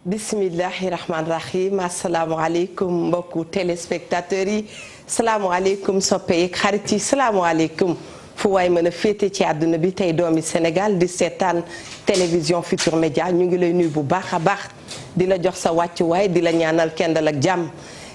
bismillahi rahmaani rahim asalaamaaleykum mbokku téléspectateurs yi salaamualeykum soppe yi xarit yi salaamualeykum fu waay mën a féete ci àdduna bi tey doomi Sénégal di seetaan télévision Futurs Médias ñu ngi lay nuyu bu baax a baax di la jox sa wàccuwaay di la ñaanal kendal ak jàmm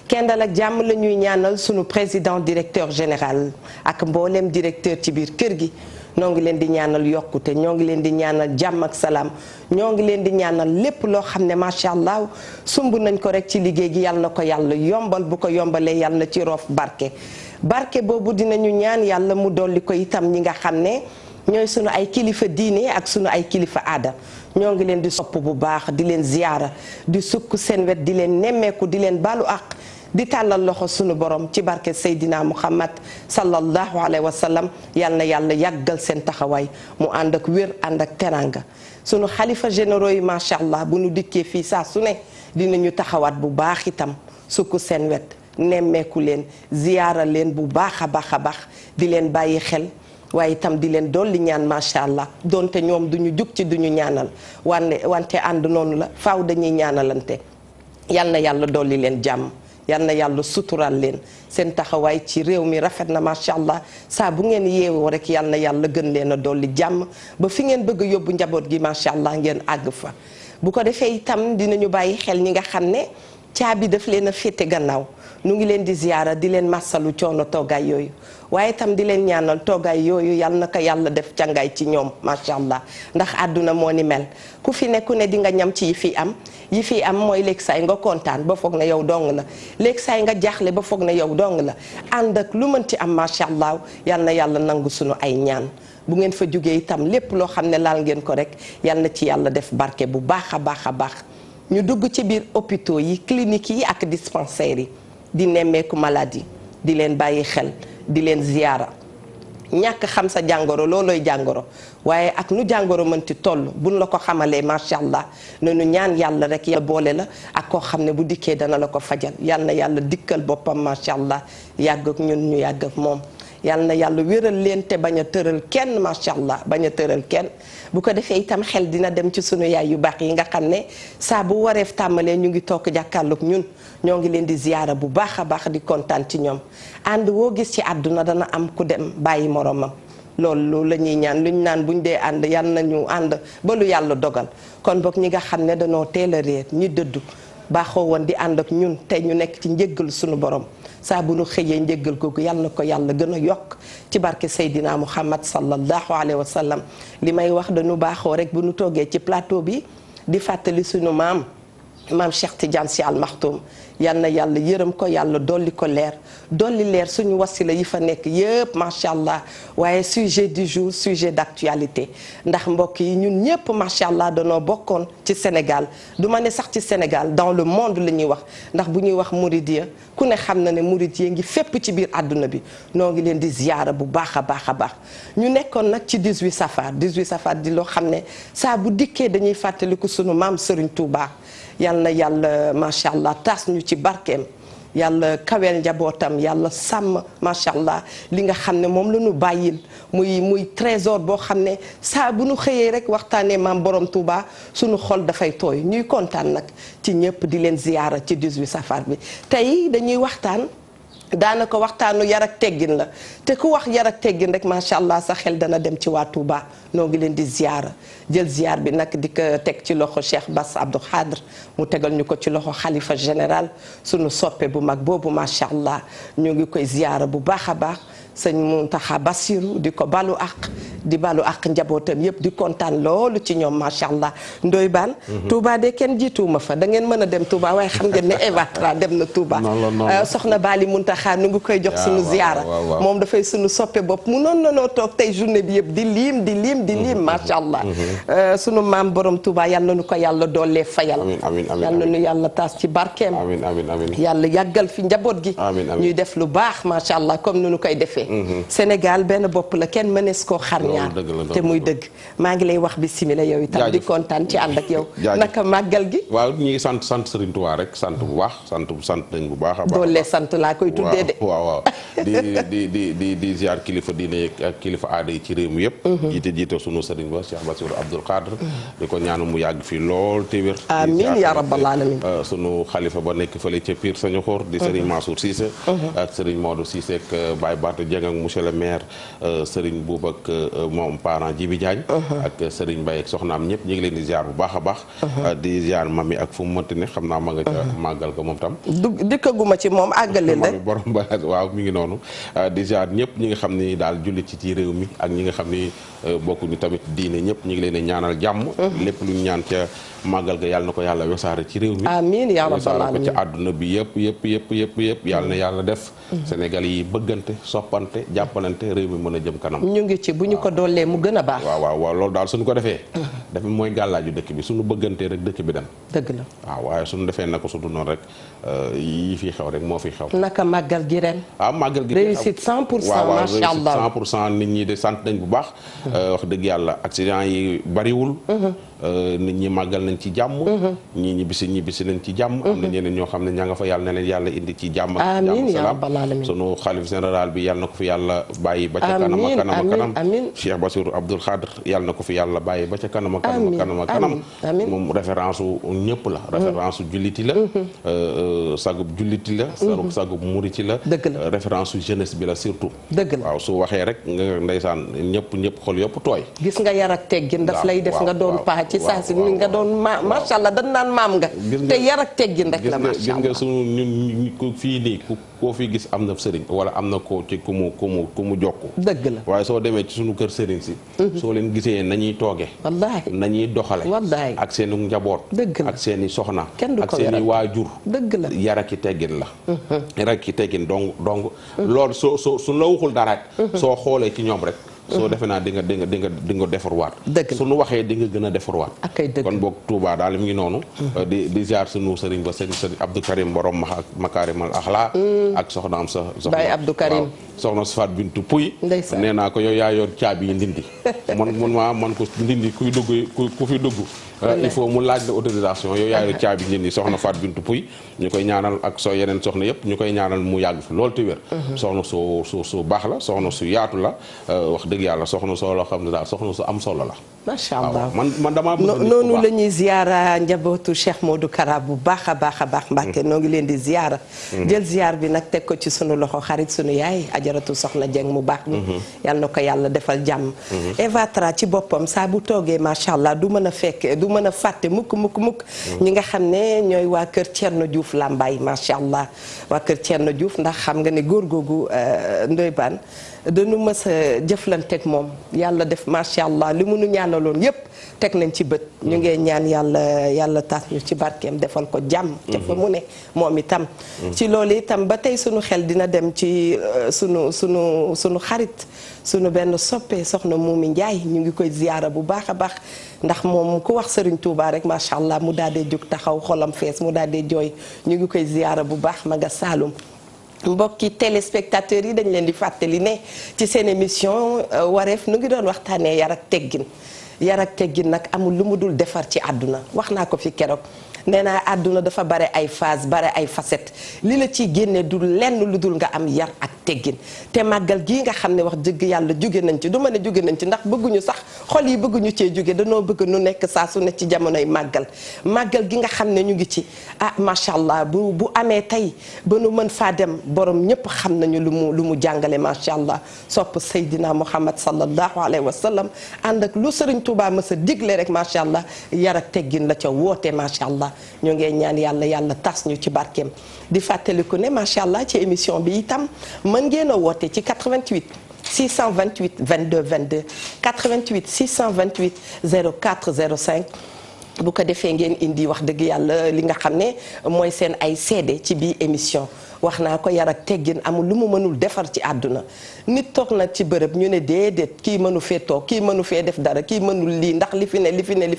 kendal ak jàmm la ñuy ñaanal sunu président directeur général ak mboolem directeur ci biir kër gi. ñoo ngi leen di ñaanal yokkute ñoo ngi leen di ñaanal jàmm ak salaam ñoo ngi leen di ñaanal lépp loo xam ne macha allah sumb nañ ko rek ci liggéey gi yàlla na ko yàlla yombal bu ko yombalee yàlla na ci roof barke boobu dinañu ñaan yàlla mu dolli ko itam ñi nga xam ne ñooy sunu ay kilifa diine ak sunu ay kilifa aada ñoo ngi leen di sopp bu baax di leen ziyaara di sukk seen wet di leen nemmeeku di leen baalu àq di tàllal loxo sunu borom ci barke Seydina Muhammad sallallahu alayhi wa sallam yal na yàlla yàggal seen taxawaay mu ànd ak wér ànd ak teranga sunu xalifa généraux yi macha allah bu nu dikkee fii saa su ne dinañu taxawaat bu baax itam sukk seen wet nemmeeku leen ziyaara leen bu baax a baax di leen bàyyi xel waaye itam di leen dolli ñaan macha allah donte ñoom duñu jug ci duñu ñaanal wante ànd noonu la faaw dañuy ñaanalante yal na yàlla dolli leen jàmm. yal na yàlla sutural leen seen taxawaay ci réew mi rafet na macha allah saa bu ngeen yeewoo rek yal na yàlla gën leen a dolli jàmm ba fi ngeen bëgg a yóbbu njaboot gi macha allah ngeen àgg fa. bu ko defee itam dinañu bàyyi xel ñi nga xam ne caabi daf leen a féete gannaaw nu ngi leen di ziyaara di leen massalu coono toogaay yooyu waaye itam di leen ñaanal toogaay yooyu yal na ko yàlla def càngaay ci ñoom macha allah ndax àdduna moo ni mel ku fi nekku ne di nga ñam ci yi fi am mooy léegi saay nga kontaan ba foog na yow dong la léegi saay nga jaaxle ba foog na yow dong la ànd ak lu mënti am macha allah yal na yàlla nangu sunu ay ñaan bu ngeen fa jógee itam lépp loo xam ne laal ngeen ko rek yal na ci yàlla def barke bu baax a baax ñu dugg ci biir hôpitaux yi cliniques yi ak dispensaires yi di nemmeeku maladie di leen bàyyi xel di leen ziyaara ñàkk xam sa jàngoro loolooy jàngoro waaye ak nu jàngoro mënti toll buñ la ko xamalee macha allah nanu ñaan yàlla rek yàlla boole la ak koo xam ne bu dikkee dana la ko fajal yal na yàlla dikkal boppam macha allah yàgg ak ñun ñu yàgg ak moom yal na yàlla wéral leen te bañ a tëral kenn macha allah bañ a tëral kenn bu ko defee itam xel dina dem ci sunu yaay yu baax yi nga xam ne saa bu wareef tàmbalee ñu ngi toog jàkkaarloog ñun ñoo ngi leen di ziyaara bu baax a baax di kontaan ci ñoom ànd woo gis ci àdduna dana am ku dem bàyyi moromam loolu la ñuy ñaan luñ naan buñ dee ànd yal nañu ànd ba lu yàlla dogal kon boog ñi nga xam ne danoo teel a réer ñi dëddu baaxoo woon di ànd ak ñun tey ñu nekk ci njëggal sunu borom saa bu nu xëyee njëggal googu yal na ko yàlla gën a yokk ci barke Seydina Muhammad sallallahu alayhi wa sallam li may wax dañu baaxoo rek bu nu toogee ci plateau bi di fàttali sunu maam Cheikh Tidiane Sy Al Maktoum yal na yàlla yërëm ko yàlla dolli ko leer dolli leer suñu wasila yi fa nekk yëpp macha allah waaye sujet du jour sujet d'actualité ndax mbokk yi ñun ñëpp macha allah danoo bokkoon ci Sénégal du ma ne sax ci Sénégal dans le monde la ñuy wax ndax bu ñuy wax Mouridiya ku ne xam na ne Mouridiya ngi fépp ci biir àdduna bi noo ngi leen di ziyaara bu baax a baax ñu nekkoon nag ci 18 safar di loo xam ne saa bu dikkee dañuy fàttaliku sunu maam Serigne Touba. yal na yàlla macha allah taas ñu ci barkeem yàlla kaweel njabootam yàlla sàmm macha allah li nga xam ne moom la ñu bàyyil muy trésor boo xam ne saa bu ñu xëyee rek waxtaanee maam borom Touba suñu xol dafay tooy ñuy kontaan nag ci ñëpp di leen ziyaara ci 18 safar bi tey dañuy waxtaan. daanaka waxtaanu yar ak teggin la te ku wax yar ak teggin rek macha allah sa xel dana dem ci waa Touba noo ngi leen di ziyaara jël ziyaar bi nag di ko teg ci loxo Cheikh Bass Abdou Khadre mu tegal ñu ko ci loxo xalifa général sunu soppe bu mag boobu macha allah ñu ngi koy ziyaara bu baax a baax sëñ Mountakha Bassirou di ko balu ak njabootam yëpp di kontaan loolu ci ñoom macha allah ndoy baan Touba de kenn jiituwuma fa da ngeen mën a dem Touba waaye xam ngeen ne Eva Tra dem na Touba soxna Bali Mountakha nu ngi koy jox suñu ziyaara moom dafay suñu soppe bopp mu noonu nanoo toog tey journée bi yëpp di liim macha allah sunu maam borom Touba yal na nu ko yàlla doolee fayal yal na nu yàlla taas ci barkeem yàlla yàggal fi njaboot gi ñuy def lu baax macha allah comme nu nu koy defee Sénégal benn bopp la kenn mënees koo xar ñaar ñaar te muy dëgg maa ngi lay wax bismillah yow itam di kontaan ci ànd ak yow naka màggal gi waaw ñu ngi sant Serigne Touba rek sant bu baax sant nañ bu baax a baax doole sant laa koy tuddee de waaw di ziar kilifa diine ak kilifa aada yi ci réew mi yëpp jiite sunu Serigne ba Cheikh Bassirou Abdoul Khadr di ko ñaanu mu yàgg fii lool te wér amiin ya rabbal alamin sunu xalifa ba nekk fële ca Pire Sañu Xóor di Serigne Mansour Cissé ak Serigne Modou Cissé ak Baye Bata Dieng ak monsieur le maire Serigne Boub ak moom parent Djibi Diagne ak Serigne Mbaye ak soxnaam ñëpp ñu ngi leen di ziar bu baax a baax di ziar mami ak fu mu mënti ne xam naa ma nga ca màggal ko moom tam dikkaguma ci moom àggaleel rek borom ba waaw mi ngi noonu di ziar ñëpp ñi nga xam ni daal jullit ci réew mi ak ñi nga xam ni bokkuñu tamit diine ñëpp ñu ngi leen di ñaanal jàmm lépp lu ñu ñaan ca màggal ga yàlla na ko yàlla wesaare ci réew mi amiin yaa rabbal aalamiin ko ci àdduna bi yëpp yàlla na yàlla def Sénégal yi bëggante soppante jàppalante réew mi mën a jëm kanam ñu ngi ci bu ñu ko doolee mu gën a baax waaw loolu daal suñu ko defee dafa mooy gàllaaju dëkk bi suñu bëggantee rek dëkk bi dem dëgg la waaw waaye suñu defee na ko su du noonu rek yi fii xew rek moo fi xew naka màggal gi ren màggal gi réussite 100% macha allah 100% nit ñi de sant nañ bu baax wax dëgg yàlla accident yi bariwul nit ñi màggal nañ ci jàmm ñii ñibbisi nañ ci jàmm am na ñeneen ñoo xam ne ña nga fa yàlla na leen yàlla indi ci jàmm ak salaam sunu xalif général bi yàlla na ko fi yàlla bàyyi ba ca kanam a kanam Cheikh Bassirou Abdoul Khadr yàlla na ko fi yàlla bàyyi ba ca kanam a kanam moom référence u ñëpp la référence u julliti la sagub julliti la sagub muriti la référence u jeunesse bi la surtout waaw su waxee rek nga ndeysaan ñëpp xol yëpp tooy gis nga yar ak teggin daf lay def nga doon paa ci saa si ni nga doon macha allah dañ naan maam nga te yar ak teggin rek la macha allah gis nga sunu ñun fii nii koo fi gis am na sëriñ wala am na ko ci ku mu jokku dëgg la waaye soo demee ci sunu kër sëriñ si soo leen gisee nañuy tooge wallaahi nañuy doxale wallaahi ak seeni njaboot dëgg la ak seeni soxna ak seeni waajur dëgg la yar ak teggin la yar ak teggin dong loolu su la waxul dara soo xoolee ci ñoom rek soo defe naa di nga defarwaat suñu waxee di nga gën a defarwaat kon boog Touba daal mi ngi noonu di ziar sunu sëriñ ba sëriñ Abdou Karim borom makaarimal axlaa ak soxnaam Baye Abdou Karim soxna Safat Bintu Puy nee naa ko yow yaa yor caabi yi ndindi man ko ndindi ku fi dugg il faut mu laaj la autorisation yow yaa yor caabi ndindi soxna Fat Bintu Puy ñu koy ñaanal ak yeneen soxna yëpp ñu koy ñaanal mu yàgg fi loolu te wér soxna su baax la soxna su yaatu la wax dëgg yàlla soxna soo la xam ne daal soxna su am solo la macha allah man damaa bëgg noonu la ñuy ziara njabootu Cheikh Modou Kara bu baax a baax Mbàkke noo ngi leen di ziara jël ziar bi nag teg ko ci sunu loxo xarit sunu yaay ajaratu soxna Jeng mu baax mi yàlla na ko yàlla defal jàmm Eva Tra ci boppam saa bu toogee macha allah du mën a fàtte mukk ñi nga xam ne ñooy waa kër Thierno Diouf Lambaye macha allah waa kër Thierno Diouf ndax xam nga ne góor googu Ndoye Bane dañu mës a jëflanteeg moom yàlla def macha allah li mu nu ñaanaloon yépp teg nañ ci bët ñu ngee ñaan yàlla taas ñu ci barkeem defal ko jàmm ca fa mu ne moom itam ci loolu itam ba tey sunu xel dina dem ci sunu xarit sunu benn soppe soxna Moumi Ndiaye ñu ngi koy ziyaara bu baax a baax ndax moom ku wax Serigne Touba rek macha allah mu daal dee jóg taxaw xolam fees mu daal dee jooy ñu ngi koy ziyaara bu baax ma nga Saalum mbokki téléspectateurs yi dañ leen di fàttali ne ci seen émission wareef nu ngi doon waxtaanee yar ak teggin nag amul lu mu dul defar ci àdduna wax naa ko fi keroog nee naa àdduna dafa bare ay phase bare ay facette li la ciy génne du lenn lu dul nga am yar ak teggin te màggal gii nga xam ne wax dëgg yàlla jóge nañ ci du ma ne jóge nañ ci ndax bëgguñu sax xol yi bëgguñu cee jóge danoo bëgg nu nekk saa su ne ci jamonoy màggal gi nga xam ne ñu ngi ci macha allah bu amee tey ba nu mën faa dem borom ñëpp xam nañu lu mu jàngale macha allah sopp Seydina Muhammad sallallahu alayhi wa sallam ànd ak lu Sëriñ Tuubaa mës a digle rek macha allah yar ak teggin la ca woote macha allah ñoo ngee ñaan yàlla tas ñu ci barkeem di fàttaliku ne macha allah ci émission bi itam mën ngeen a woote ci 88 628 22 22 88 628 04 05 bu ko defee ngeen indi wax dëgg yàlla li nga xam ne mooy seen ay seede ci biir émission wax naa ko yar ak teggin amul lu mu mënul defar ci àdduna nit toog na ci bërëb ñu ne déedéet kii mënu fee toog kii mënu fee def dara kii mënul lii ndax li fi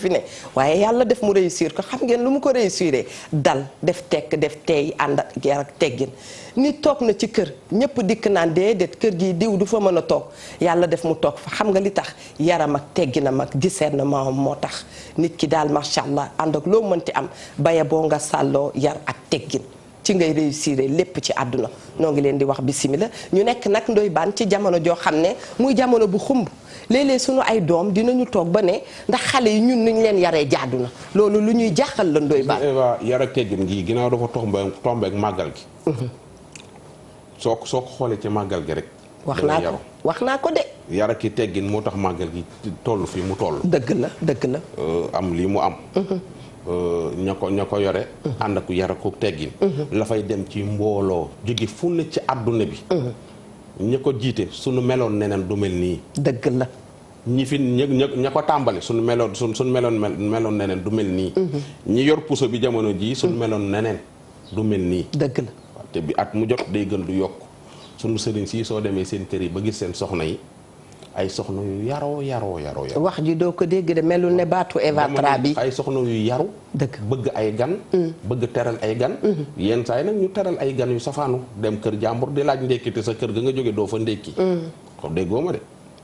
ne waaye yàlla def mu réussir ko xam ngeen lu mu ko réussiré dal def tekk def teey ànd ak yar ak teggin nit toog na ci kër ñëpp dikk naan déedéet kër gi diw du fa mën a toog yàlla def mu toog fa xam nga li tax yaram ak tegginam ak discernement moo tax nit ki daal macha allah ànd ak loo mënti am baye boo nga sàlloo yar ak teggin ci ngay réussir lépp ci àdduna noo ngi leen di wax bisimila ñu nekk nag Ndoye Bane ci jamono joo xam ne muy jamono bu xumb léeg-léeg sunu ay doom dinañu toog ba ne ndax xale yi ñun nuñ leen yaree jaadu na loolu lu ñuy jaaxal la Ndoye Bane. Eva yar ak teggin gi ginnaaw dafa tombe ak màggal gi. soo ko xoolee ci màggal gi rek. wax naa ko de. yar ak teggin moo tax màggal gi toll fii mu toll. dëgg la. am lii mu am. ña ko yore. ànd ak yar ak teggin. la fay dem ci mbooloo jóge fu ne ci àdduna bi. ña ko jiite suñu meloon neneen du mel nii. dëgg la. ñi fi ña ko tàmbali suñu meloon neneen du mel nii. ñi yor puso bi jamono jii suñu meloon neneen du mel nii. dëgg la. te bi at mu jot day gën du yokk sunu sëriñ si soo demee seen kër yi ba gis seen soxna yi ay soxna yu yaroo. wax ji doo ko dégg de melul ne baatu Eva Tra bi ay soxna yu yaru. dëgg bëgg ay gan. bëgg teral ay gan. yenn saa yi nag ñu teral ay gan yu safaanu dem kër jàmbur di laaj ndékki te sa kër ga nga jóge doo fa ndékki. ko déggoo ma de.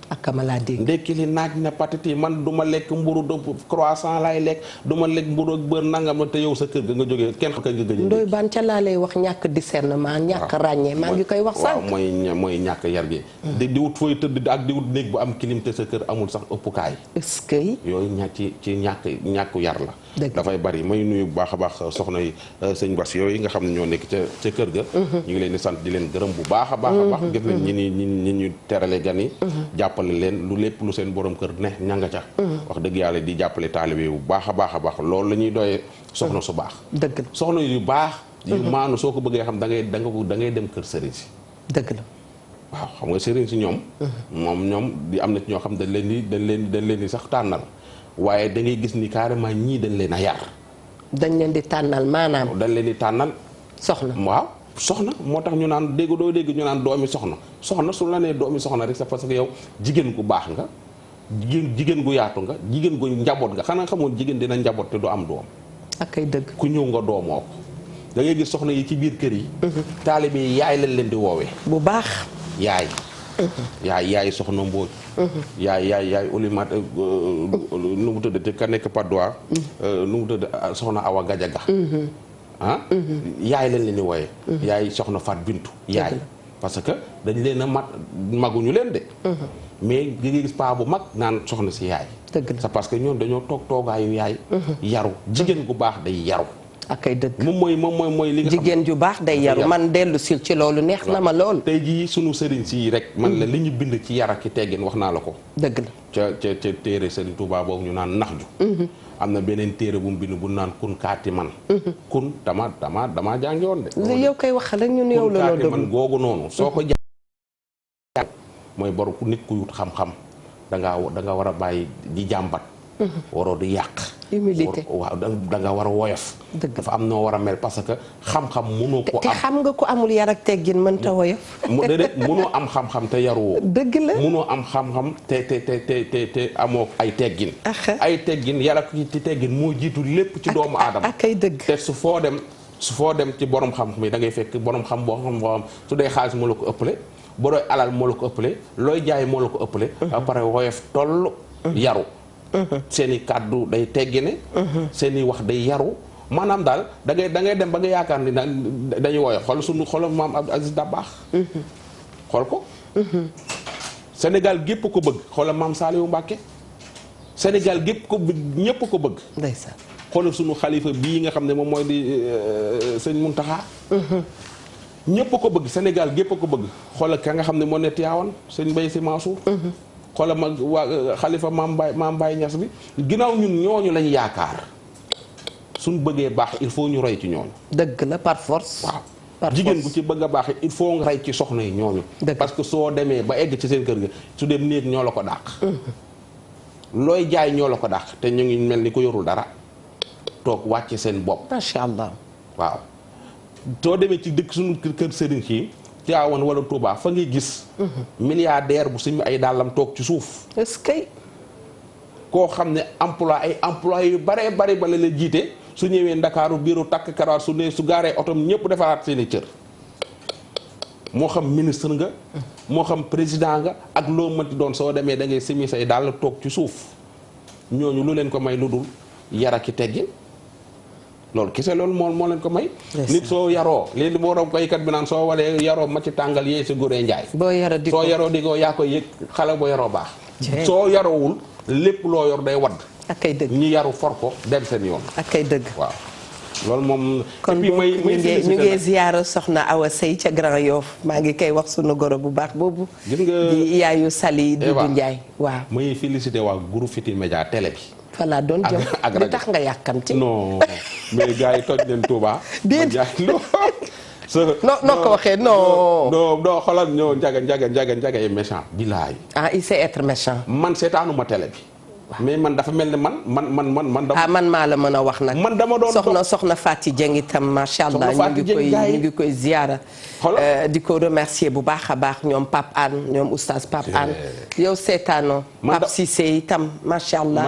ak kama laa dégg. ndékki li naaj na patati man du ma lekk mburu de croissant laay lekk du ma lekk mburu ak beurre nangam te yow sa kër ga nga jógee kenn kër ga gëj. Ndoye Bane ca laa lay wax ñàkk discernement ñàkk ràññee maa ngi koy wax sànq. waaw mooy ñàkk yar gi. di wut fooy tëdd ak di wut néeg bu am clim te sa kër amul sax ëppukaay. est-ce que. yooyu ci ñàkku yar la. dafay bari may nuyu bu baax a baax soxna yi sëñ Bass yooyu nga xam ne ñoo nekk ca kër ga. ñu ngi leen di sant di leen gërëm bu baax a baax a baax. gis nañ ñi ñu terale gan yi. jàppale leen lu lépp lu seen borom kër ne ñanga ca. wax dëgg yàlla di jàppale taalibe bu baax a baax loolu la ñuy doyee soxna su baax. dëgg la soxna yu baax. yu maanu soo ko bëggee xam da ngay dem kër sëriñ si. dëgg la. waaw xam nga sëriñ si ñoom. ñoom di am na ci ñoo xam dañ leen di sax tànnal waaye da ngay gis ni carrément ñii dañ leen a yar. dañ leen di tànnal maanaam. dañ leen di tànnal. soxna waaw soxna moo tax ñu naan dégg ñu naan doomi soxna su la nee doomi soxna rek c'est parce que yow jigéen gu baax nga jigéen gu yaatu nga jigéen gu njaboot nga xanaa xamoon jigéen dina njaboot te du am doom. ak ay dëgg. ku ñëw nga doomoo ko da ngay gis soxna yi ci biir kër yi. taalibe yi yaay lañ leen di woowee. bu baax. yaay soxna Mbodj. yaay Oulimata nu mu tëdd te ka nekk Padois. nu mu tëdd soxna Awa Gajaga. yaay lañ leen di wooyee. yaay soxna Fat Bintu yaay. parce que dañ leen a maguñu leen de. mais gi nga gis paa bu mag naan soxna si yaay. dëgg la c'est parce que ñoom dañoo toogaayu yaay. yaru jigéen gu baax day yaru. ak ay dëgg moom mooy li nga xam jigéen ju baax day yaru man dellu sil ci loolu neex na ma lool. tey jii sunu sëriñ si rek. man la li ñu bind ci yar ak ki teggin wax naa la ko. dëgg la ca téere Sëriñ Tuubaa boobu ñu naan nax ju. am na beneen téere bu mu bind bu naan kun kaati man. kun dama jàngi woon de. yow koy wax rek ñun yow la kun kaati man googu noonu soo ko jàng mooy borom nit ku yut xam-xam da nga war a bàyyi di jàmbat. waroo di yàq. humilité waaw da nga war a woyof. dafa am noo war a mel parce que xam-xam mënoo ko am. te xam nga ko amul yar ak teggin mënta woyof. déedéet mënoo am xam-xam te yaruwoo. dëgg la mënoo am xam-xam te amoo ay teggin. ay teggin yar ak ci teggin moo jiitu lépp ci doomu aadama. ak ay dëgg te su foo dem ci borom xam-xam yi da ngay fekk borom xam boo xam su dee xaalis moo la ko ëppale bu dee alal moo la ko ëppale looy jaay moo la ko ëppale. ba pare woyof toll yaru. seen i kàddu day teggine. seen i wax day yaru maanaam daal da ngay dem ba nga yaakaar ni dañuy woyof xool maam Abdou Aziz Dabakh. xool ko. Sénégal gépp ko bëgg xoolal maam Saliou Mbacké. Sénégal gépp ko bëgg ñépp ko bëgg. ndeysaan xoolal sunu xalifa bii nga xam ne moom mooy di sëñ Mountakha. ñépp ko bëgg Sénégal gépp ko bëgg xoolal ka nga xam ne moo ne Tivaouane sëñ Mbaye Sy Mansour. xoolal ma waa xalifa maam Baye Niass bi ginnaaw ñun ñooñu lañ yaakaar suñ bëggee baax il faut ñu roy ci ñooñu. dëgg la par force. waaw jigéen gu ci bëgg a baax il faut nga roy ci soxna yi ñooñu. parce que soo demee ba egg ci seen kër ga su dem néeg ñoo la ko dàq. looy jaay ñoo la ko dàq te ñu ngi mel ni ko yorul dara toog wàcce seen bopp. macha allah waaw soo demee ci dëkk suñu kër sëriñ ci Tivaouane wala Touba fa ngay gis milliardaire bu suñu ay dàllam toog ci suuf. est-ce que koo xam ne emploi yu bare bari ba la jiite su ñëwee Ndakaaru bureau takk karawaat su ne su gaaree otom ñëpp defaraat seen i cër moo xam ministre nga moo xam président nga ak loo mënti doon soo demee da ngay simi say daal toog ci suuf ñooñu lu leen ko may lu dul yara ki teggi loolu kese loolu moo leen ko may. nit soo yaroo léegi boo doon koykat bi naan soo walee yaroo ma ci tàngal yee si góoree njaay. boo yaroo di ko soo yaroo di ko yaa koy yëg xale boo yaroo baax. soo yaroowul lépp loo yor day wadd. ak kay dëgg ñi yaru for ko dem seen yoon. ak kay dëgg waaw loolu moom. kon ñu ngi ziyaara soxna Awa Sey ca Grand Yoff maa ngi koy wax sunu goro bu baax boobu. gis nga di yaayu Sali Doudou Ndiaye waaw. may félicité waa groupe Futurs Médias télé bi. voilà doon jëm li tax nga yàkkamti. non mais gars yi toj leen Touba. déedéet noo ko waxee non. non xoolal ñoo njaga yi méchant. bilaay. ah il sait être méchant. man seetaanuma télé bi. mais man dafa mel ni man. man maa la mën a wax nag. man dama doon soxna Fati Dieng itam macha allah ñu ngi koy ziyaara. di ko remercier bu baax a baax ñoom Pape Anne ñoom oustaz Pape Anne. yow seetaanoo. Pape Cissé itam macha allah.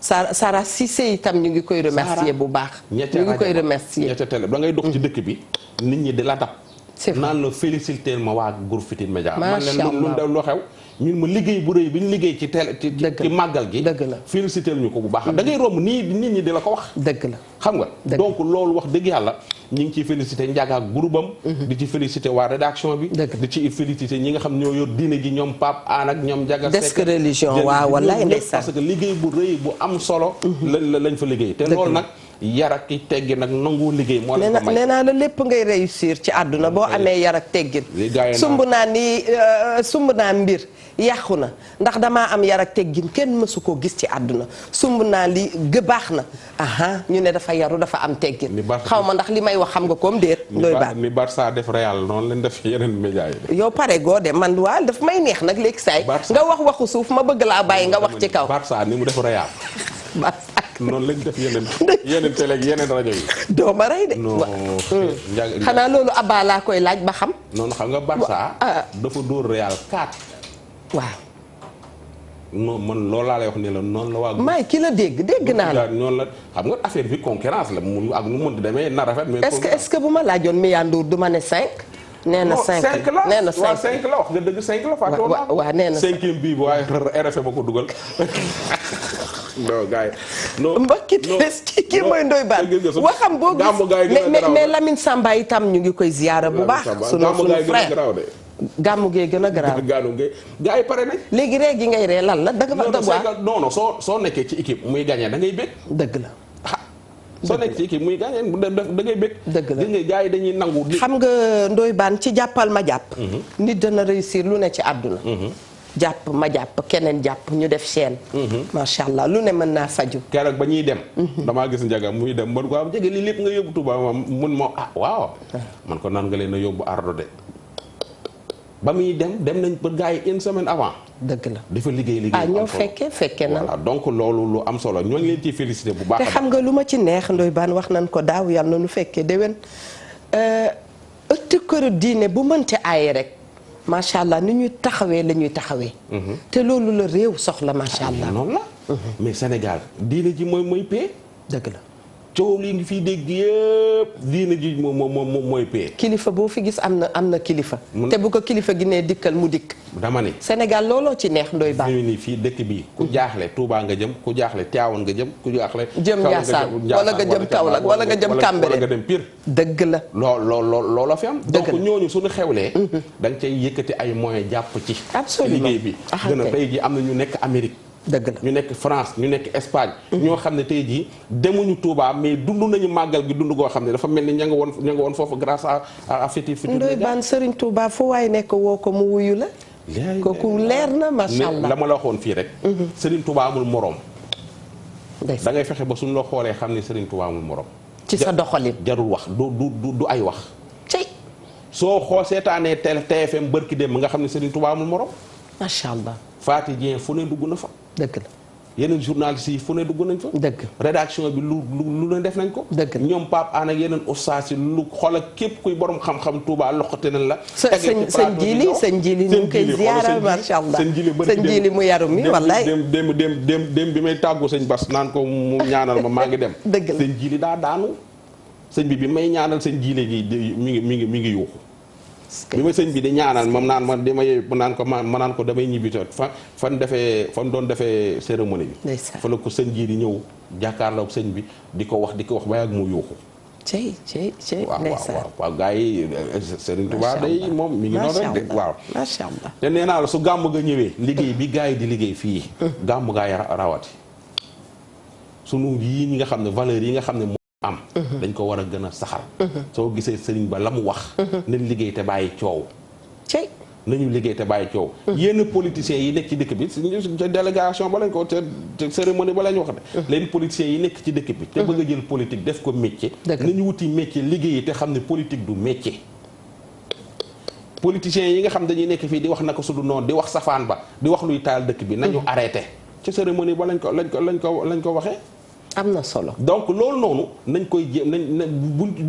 Sara Cissé itam ñu ngi koy remercier bu baax. ñu ngi koy remercier ñette télé da ngay dox ci dëkk bi. nit ñi di la dab. naan la féliciter ma waa groupe Futurs Médias. macha allah man leen lu xew. ñun ma liggéey bu rëy bi ñu liggéey ci télé ci màggal gi. dëgg la féliciter ñu ko bu baax. da ngay romb nii nit ñi di la ko wax. dëgg la xam nga donc loolu wax dëgg yàlla ñu ngi ciy féliciter Ndiaga ak groupe am. di ci féliciter waa rédaction bi. di ci féliciter ñi nga xam ñoo yor diine gi ñoom Pape An ak ñoom Ndiaga Seck. desk religion waaw wallaay ndeysaan parce que liggéey bu rëy bu am solo. lañ fa liggéey te loolu nag. yar ak teggi nag nangu liggéey moo leen ko may nee naa la lépp ngay réussir ci àdduna boo amee yar ak teggin. sumb naa mbir yàqu na ndax damaa am yar ak teggin kenn mësu koo gis ci àdduna sumb naa li baax na ñu ne dafa yaru dafa am teggin. xaw ma ndax li may wax xam nga koom déet. ndoy baax ni Barça def Real noonu lañ def yeneen média yi. yow pare goo de man waa daf may neex nag léegi saay nga wax waxu suuf ma bëgg laa bàyyi nga wax ci kaw. Barça ni mu def Real. noonu lañ def yeneen télé ak yeneen rajo yi. doo ma rey de. xanaa loolu Abba laa koy laaj ba xam. noonu xam nga Barça. dafa dóor Real 4. waaw. non man loolu laa lay wax ne la noonu la waa. may ki la dégg naa la. noonu la xam nga affaire bi concurrence la mu ak nu mu mënti demee na rafet. mais est-ce que bu ma laajoon Miya Ndour du ma ne 5. nee na 5 la nee na 5 la wax nga dëgg 5 la. waaw nee na 5e bii waaye RFM ba ko dugal. non gars yi non mbokki des ci kii mooy Ndoye Bane waxam boo gis mais Lamine Samba itam ñu ngi koy ziyaara bu baax. sunu frère gàmmu gee gën a garaaw. gars yi pare nañ. léegi ree gi ngay ree lan la da nga fa non soo nekkee ci équipe muy gagné da ngay bég. dëgg la. soo nekk ci équipe muy gagné da ngay bég. dëgg la gars yi dañuy nangu. xam nga Ndoye Bane ci jàppal ma jàpp. nit dana réussir lu ne ci àdduna. jàpp ma jàpp keneen jàpp ñu def chaîne. macha allah lu ne mën naa faju. keroog ba ñuy dem. damaa gis Ndiaga muy dem man ko am jege lii lépp nga yóbbu Touba mun ma waaw. man ko naan nga leen a yóbbu ardo de. ba muy dem nañ ba gars yi une semaine avant. dëgg la dafa liggéey ñoo fekkee na. voilà donc loolu lu am solo ñoo ngi leen ciy félicité bu baax. te xam nga lu ma ci neex Ndoye Bane wax nañ ko daaw yàlla na nu fekkee déwén ëtt këru diine bu mënte aaye rek. macha allah ni ñuy taxawee la ñuy taxawee. te loolu la réew soxla macha allah. noonu la. mais Sénégal diine ji mooy paix. dëgg la. coow lii ngi fiy dégg yëpp diine ji mooy paix. kilifa boo fi gis am na kilifa. te bu ko kilifa gi nee dikkal mu dikk. dama ne. Sénégal looloo ci neex Ndoye Bane. nii fii dëkk bi ku jaaxle Touba nga jëm ku jaaxle Tivaouane nga jëm ku jaaxle. jëm Ndiassane wala nga jëm Kaolack wala nga jëm Cambérène wala nga dem Pire. dëgg la. looloo fi am. donc ñooñu suñu xewlee. da nga cay yëkkati ay moyens jàpp ci. absolument liggéey bi. gën a tey ji am na ñu nekk Amérique. dëgg la ñu nekk France ñu nekk Espagne. ñoo xam ne tey jii demuñu Touba mais dund nañu màggal gi dund goo xam ne dafa mel ni ña nga woon foofu grâce à Futurs Médias. Ndoye Bane Serigne Touba fu waay nekk woo ko mu wuyu la. kooku leer na macha allah la ma la waxoon fii rek. Serigne Touba amul morom. da ngay fexe ba suñu la xoolee xam ne Serigne Touba amul morom. ci sa doxalin jarul wax du ay wax. cey soo seetaanee TFM bërki dem nga xam ne Serigne Touba amul morom. macha allah. Faty Dieng fu ne dugg na fa. dëgg la. yeneen journalistes yi fu ne dugg nañ fa. dëgg rédaction bi lu ne def nañ ko. dëgg ñoom Pape An ak yeneen ustaas yi lu xool ak képp kuy borom xam-xam Touba loxote nañ la. sëñ Jili ñu ngi koy ziyaara macha allah sëñ Jili mu yaru mi wallaay. dem bi may tàggu sëñ Bas naan ko mu ñaanal ma maa ngi dem. dëgg la sëñ Jili daa daanu. sëñ bi may ñaanal sëñ Jili gi mi ngi yuuxu. bi ma sëñ bi di ñaanal moom naan ma dama yee naan ko ma naan ko damay ñibbi fan doon defee cérémonie bi. fa la ko sëñ ji di ñëw jàkkaarloog sëñ bi di ko wax ba yàgg mu yuuxu. cey waaw gars yi Serigne Touba day moom mi ngi noonu rek de waaw. macha allah te nee naa la su gàmm ga ñëwee liggéey bi gars yi di liggéey fii. gàmm gaa yi rawati sunu yii ñi nga xam ne valeurs yi nga xam ne am dañ ko war a gën a saxal. soo gisee sëriñ ba la mu wax. nañ liggéey te bàyyi coow. nañu liggéey te bàyyi coow. yenn politiciens yi nekk ci dëkk bi ca délégation ba lañ ko ca cérémonie ba lañ wax de. leen politiciens yi nekk ci dëkk bi. te bëgg a jël politique def ko métier. nañu wuti métier liggéey te xam ne politique du métier. politiciens yi nga xam dañuy nekk fii di wax naka su du noonu di wax safaan ba di wax luy taal dëkk bi. nañu arrêté ca cérémonie ba lañ ko waxee. am na solo donc loolu noonu nañ koy jéem nañ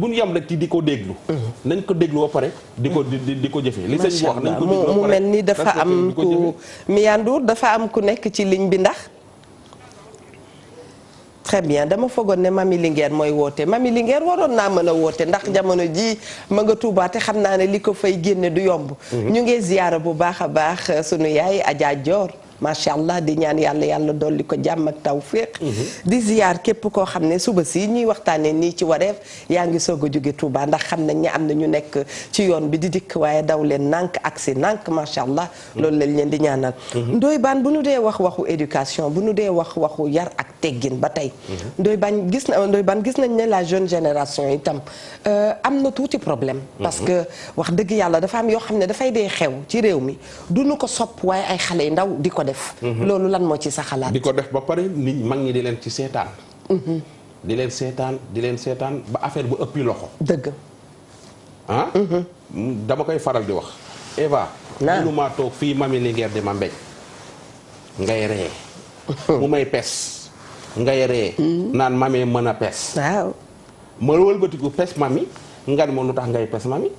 buñ yem rek ci di ko déglu. nañ ko déglu ba pare di ko jëfee. li sëñ bi wax nañ ko déglu ba pare mu mel ni dafa am ku Miyandour dafa am ku nekk ci ligne bi ndax. très bien dama foogoon ne Mami Linguère mooy woote Mami Linguère waroon naa mën a woote ndax jamono ji ma nga Touba te xam naa ne li ko fay génne du yomb. ñu ngi ziyaara bu baax a baax sunu yaay Adja Dior. macha allah di ñaan yàlla dolli ko jàmm ak tawféex. di ziyaar képp koo xam ne suba si ñuy waxtaanee nii ci wareef yaa ngi soog a jóge Touba ndax xam nañ ne am na ñu nekk ci yoon bi di dikk waaye daw leen nànk ak si nànk macha allah. loolu lañ leen di ñaanal. Ndoye Bane bu nu dee wax waxu éducation bu nu dee wax waxu yar ak teggin ba tey. Ndoye Bane gis nañ ne la jeune génération itam am na tuuti problème. parce que wax dëgg yàlla dafa am yoo xam ne dafay dee xew ci réew mi du nu ko sopp waaye ay xale yu ndaw di ko def. loolu lan moo ci sa xalaat. di ko def ba pare nit mag ñi di leen ci seetaan. di leen seetaan ba affaire bu ëppi loxo. dëgg. ah. dama koy faral di wax. Eva. mënumaa toog fii Mami Linguère di ma mbéj. ngay ree. mu may pes. ngay ree. naan Mami mën a pes. waaw. ma wëlbatiku pes Mami nga ne ma lu tax ngay pes Mami.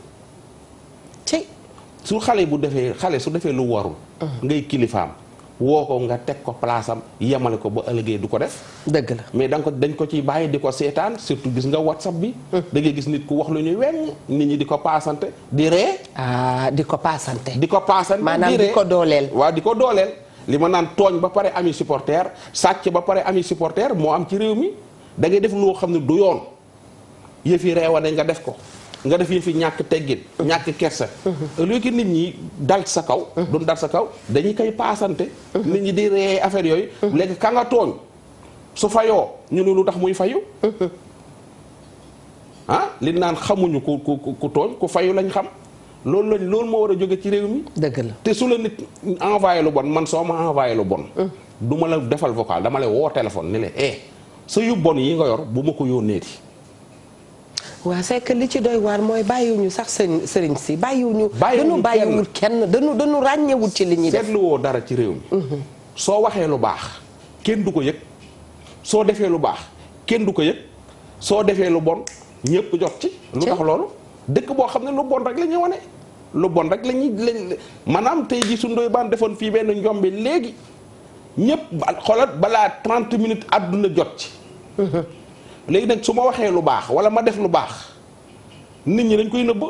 su xale su defee lu warul. ngay kilifaam woo ko nga teg ko place am yemale ko ba ëllëgee du ko def. dëgg la mais dañ ko ciy bàyyi di ko seetaan surtout gis nga WhatsApp bi. da ngay gis nit ku wax lu ñuy weñ nit ñi di ko paasante di ree. di ko paasante. maanaam di ko dooleel. waaw di ko dooleel. li ma naan tooñ ba pare ami supporter sàcc ba pare ami supporter moo am ci réew mi da ngay def loo xam ne du yoon yëf yi reewane nga def ko. nga def yi fi ñàkk teggin ñàkk kersa léegi nit ñi dal sa kaw duñ dal sa kaw dañuy koy paasante nit ñi di ree affaire yooyu léegi ka nga tooñ su fayoo ñu ne lu tax muy fayu li naan xamuñu ku tooñ ku fayu lañ xam loolu moo war a jóge ci réew mi dëgg la te su la nit envoyé lu bon man soo ma envoyé lu bon du ma la defal vocal dama lay woo téléphone ni la sa yu bon yi nga yor bu ma ko yónneeti. waaw c'est que li ci doy waar mooy bàyyiwuñu sax sëriñ si bàyyiwuñu bàyyiwul kenn dañu ràññewul ci li ñuy def. seetluwoo dara ci réew mi. soo waxee lu baax kenn du ko yëg soo defee lu baax kenn du ko yëg soo defee lu bon ñëpp jot ci. lu tax loolu dëkk boo xam ne lu bon rek la ñuy wane. lu bon rek maanaam tey jii su Ndoye Bane defoon fii benn njombe léegi ñëpp xoolal balaa 30 minutes àdduna jot ci. léegi nag su ma waxee lu baax wala ma def lu baax nit ñi dañ koy nëbb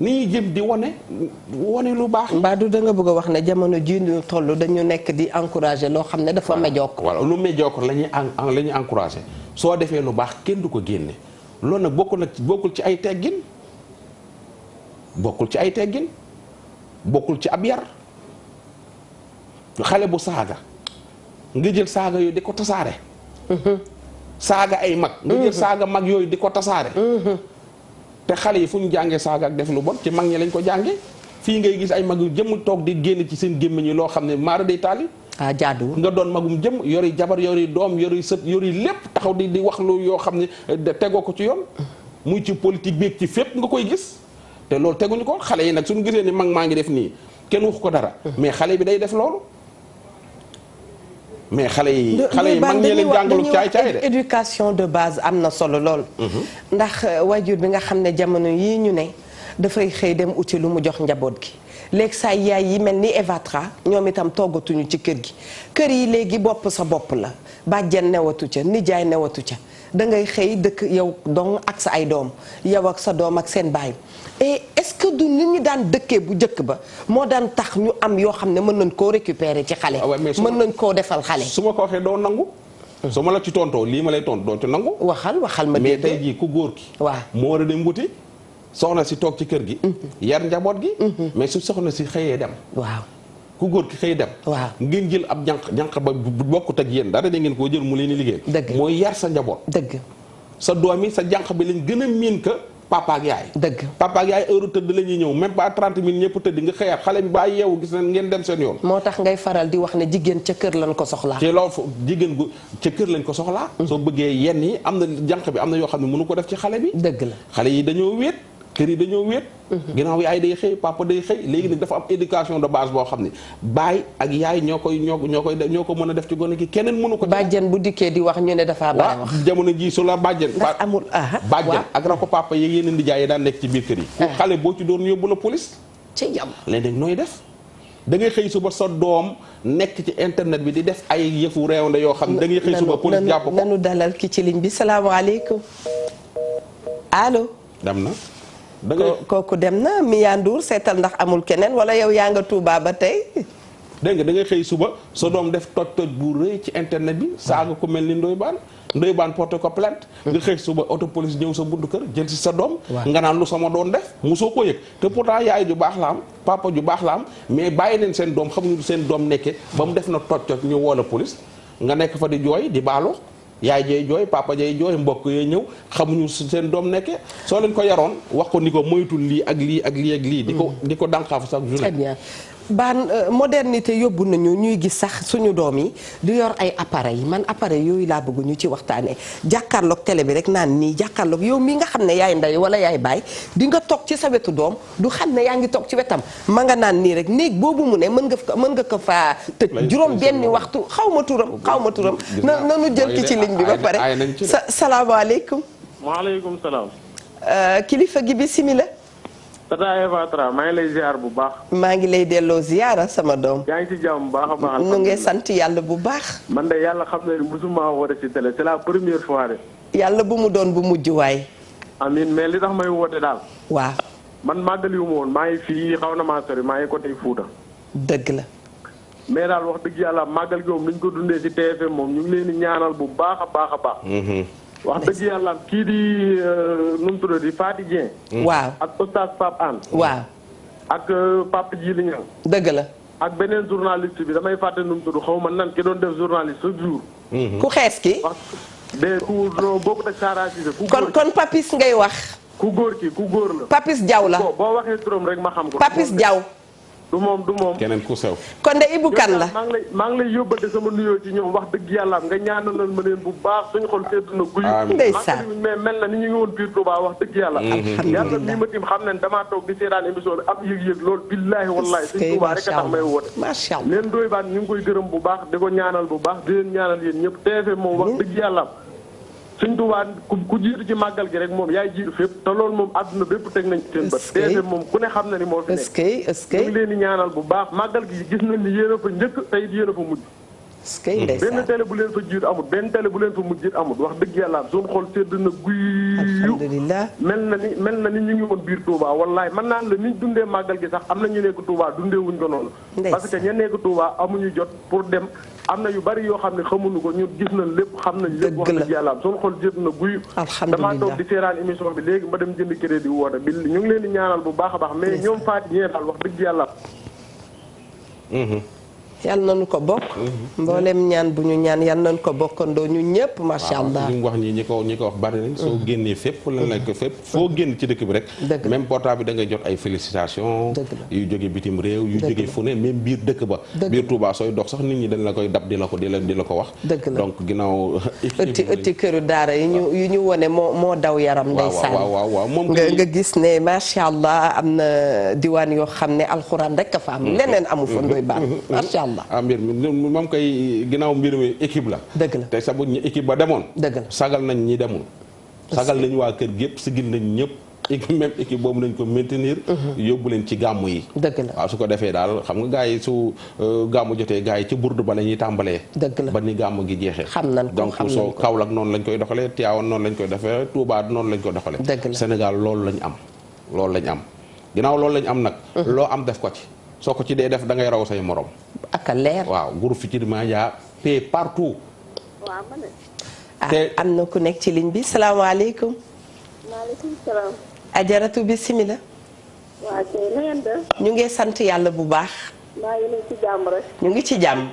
nit ñi jëm di wane lu baax. mbaa du da nga bëgg a wax ne jamono jii ñu toll dañu nekk di encourager loo xam ne dafa médiocre. voilà lu médiocre la ñuy encourager soo defee lu baax kenn du ko génne loolu nag bokkul ci ay teggin bokkul ci ab yar xale bu saaga nga jël saaga yooyu di ko tasaare. saaga ay mag nga jël saaga mag yooyu di ko tasaare te xale yi fu ñu jàngee saaga ak def lu bon ci mag ñi lañ ko jàngee fii ngay gis ay mag yu jëm toog di génn ci seen gémmiñ ñi loo xam ne maara day taali jaaduwul nga doon magum jëm yori jabar yori doom yori sët yori lépp taxaw di wax lu yoo xam ne tegoo ko ci yoon muy ci politique bi ci fépp nga koy gis te loolu teguñu ko xale yi nag suñu gisee ni mag maa ngi def nii kenn waxu ko dara mais xale bi day def loolu mais xale yi mag ñi leen jàngalu caay-caay de éducation de base am na solo lool. ndax waajur bi nga xam ne jamono yii ñu ne dafay xëy dem uti lu mu jox njaboot gi léegi saa yaay yi mel ni Evatra ñoom itam toggatuñu ci kër gi kër yi léegi bopp sa bopp la bàjjen newatu ca nijaay newatu ca da ngay xëy dëkk yow dong ak sa ay doom yow ak sa doom ak seen baay et est-ce que du ni ñu daan dëkkee bu njëkk ba moo daan tax ñu am yoo xam ne mën nañ koo récupérer ci xale. mën nañ koo defal xale. su ma ko waxee doo nangu. su ma la ci tontoo lii ma lay tont doo ci nangu. waxal ma mais tey jii ku góor ki. waaw moo war a dem wuti soxna si toog ci kër gi. yar njaboot gi. mais su soxna si xëyee dem. waaw ku góor ki xëy dem. waaw ngeen jël ab jànq ba bokkut ak yéen dara da ngeen koo jël mu leen di liggéey. dëgg mooy yar sa njaboot. dëgg sa doom yi sa jànq bi lañ gën a miin ka papa ak yaay. dëgg papa ak yaay heure tëdd la ñuy ñëw même pas 30 minutes ñëpp tëdd nga xëyaat xale bi ba yeewu gis nañ ngeen dem seen yoon. moo tax ngay faral di wax ne jigéen ca kër lañ ko soxlaa. ci loolu jigéen gu ca kër lañ ko soxlaa. soo bëggee yenn yi am na jànq bi am na yoo xam ne mënu ko def ci xale bi. dëgg la xale yi dañoo wéet kër yi dañoo wéet. ginnaaw yaay day xëy papa day xëy léegi nag dafa am éducation de base boo xam ne baay ak yaay ñoo ko mën a def ci gone gi keneen mënu ko. bàjjen bu dikkee di wax ñu ne dafa bari wax. jamono ji su la bàjjen. ndax amul bàjjen ak rakk papa yeeg yeneen di jaay yi daan nekk ci biir kër yi. xale boo ci doon yóbbu la police. ci jàmm léegi nooy def. da ngay xëy suba sa doom nekk ci internet bi di def ay yëfu réew yoo xam ne da ngay xëy suba police jàpp ko. nanu dalal ki ci ligne bi salaamaaleykum allo. dem na. kooku dem na Miya Ndour seetal ndax amul keneen wala yow yaa nga Touba ba tey. dégg nga da ngay xëy suba sa doom def toj bu rëy ci internet bi saaga ko mel ni Ndoye Bane porté ko plainte. nga xëy suba auto police ñëw sa buntu kër jël si sa doom. nga naan lu sama doon def musoo ko yëg te pourtant yaay ju baax la am papa ju baax la am mais bàyyi leen seen doom xamuñu seen doom nekkee ba mu def na toj ñu woo la police nga nekk fa di jooy di baalu. yaay jay jooy papa jay jooy mbokk yee ñëw xamuñu seen doom nekkee soo leen ko yaroon wax ko ni ko moytul lii ak lii ak lii ak lii. di ko dànqaafu chaque jour. très bien baan modernité yóbbu nañu ñuy gis sax suñu doom yi di yor ay appareils man appareil yooyu laa bëgg ñu ci waxtaanee jàkkaarloog télé bi rek naan nii jàkkaarloog yow mii nga xam ne yaay ndey wala yaay baay di nga toog ci sa wetu doom du xam ne yaa ngi toog ci wetam ma nga naan nii rek néeg boobu mu ne mën nga ko faa tëj juróom benni waxtu xaw ma turam na nu jël ki ci ligne bi ba pare salaamaaleykum. waaleykum salaam. kilifa gi bismillah. Tata Eva Tra maa ngi lay ziar bu baax. maa ngi lay delloo ziara sama doom. yaa ngi ci jàmm bu baax a baax. nu ngi sant yàlla bu baax. man de yàlla xam na ne musuma woote ci télé c'est la première fois de. yàlla bu mu doon bu mujj waay. amiin mais li tax may woote daal. waaw. man màggali wu ma woon maa ngi fii xaw na maa sori maa ngi côté Fouta. dëgg la. mais daal wax dëgg yàlla màggal gi moom ni ñu ko dundee ci TFM moom ñu ngi leen di ñaanal bu baax a baax a baax. wax dëgg yàlla kii di nu mu tuddati Faty Dieng. waaw ak oustaz Pape Anne. waaw. ak Pape Djili Niang. dëgg la. ak beneen journaliste bi damay fàtte nu mu tudd xaw ma nan ki doon def journaliste chaque jour. ku xees ki. wax de ku bokkut ak Sara Cissé. kon Papis ngay wax. ku góor la. Papis Diaw la. boo waxee turam rek ma xam ko. Papis Diaw. du moom. keneen ku sew. kon de Ibou Kane la. maa ngi lay yóbbante sama nuyoo ci ñoom wax dëgg yàlla nga ñaanalal ma leen bu baax suñu xol sedd na guy. ndeysaan mais mel na ni ñu ngi woon biir Touba wax dëgg yàlla. yàlla mii ma tim xam ne damaa toog di seetaan émission bi am yëg-yëg loolu billaahi wallaahi suñu Touba rek a tax may woote. macha allah leen Ndoye Bane ñu ngi koy gërëm bu baax di ko ñaanal bu baax di leen ñaanal yéen ñëpp TFM moom wax dëgg yàlla suñ Tuubaa ku jiitu ci màggal gi rek moom yaay jiitu fépp te loolu moom àdduna bépp teg nañ ci seen bët. TFM moom ku ne xam na ni moo fi nekk. est-ce que ñu ngi leen di ñaanal bu baax màggal gi gis nañ ni yéen a fa njëkk tey it yéen a fa mujj. benn télé bu leen fa jiitu amut benn télé bu leen fa mujjit amut wax dëgg yàlla suñu xol sedd na guyu. alhamdulilah mel na ni ñu ngi woon biir Touba wallaay mën naan la ni ñu dundee màggal gi sax am na ñu nekk Touba dundee wuñ ko noonu. parce que ña nekk Touba amuñu jot pour dem. am na yu bari yoo xam ne xamuñu ko ñun gis nañ lépp xam nañ lépp wax dëgg yàlla am suñu xol jët na guy damaa toog di seeraan émission bi léegi ma dem jënd crédit woote bi ñu ngi leen di ñaanal bu baax a baax mais ñoom Faty ñee daal wax dëgg yàlla yàlla nañu ko bokk mboolem ñaan bu ñu ñaan yàlla nañu ko bokkandoo ñu ñëpp macha allah li mu wax ñi ko wax bari nañ soo génnee fépp lan lañ ko fépp foo génn ci dëkk bi rek même portable bi da ngay jot ay félicitations yu jóge bitim réew yu jóge fu ne même biir dëkk ba biir Touba sooy dox sax nit ñi dañ la koy dab di la ko wax donc ginnaaw ëtti këru daara yu ñu wone moo daw yaram ndeysaan waaw moom nga gis ne macha allah am na diwaan yoo xam ne alxuraan rek a fa am leneen amu fa Ndoye Bane macha allah allah. mbir mi moom koy ginnaaw mbir mi équipe la. dëgg la te sa bu ñu équipe ba demoon. dëgg la sagal nañ ñi demul. sagal nañ waa kër gi yëpp sigil nañ ñëpp. même équipe boobu nañ ko maintenir. yóbbu leen ci gàmmu yi. dëgg la waaw su ko defee daal xam nga gars yi su gàmmu jotee gars yi ci burdu ba la ñuy tàmbalee. dëgg la ba ni gàmmu gi jeexee. xam nañ ko donc soo Kaolack noonu lañ koy doxalee Tivaouane noonu lañ koy defee Touba noonu lañ koy doxalee. dëgg la Sénégal loolu lañ am. loolu lañ am ginnaaw loolu lañ am nag. loo am def ko ci. soo ko ci dee def da ngay raw say morom. ak a leer. waaw groupe Futurs Médias paie partout. waaw man am na ku nekk ci ligne bi salaamaaleykum. maaleykum salaam. ajaratu bismillah. waa kay na ngeen def. ñu ngi sant yàlla bu baax. maa ngi leen ci jàmm rek. ñu ngi ci jàmm.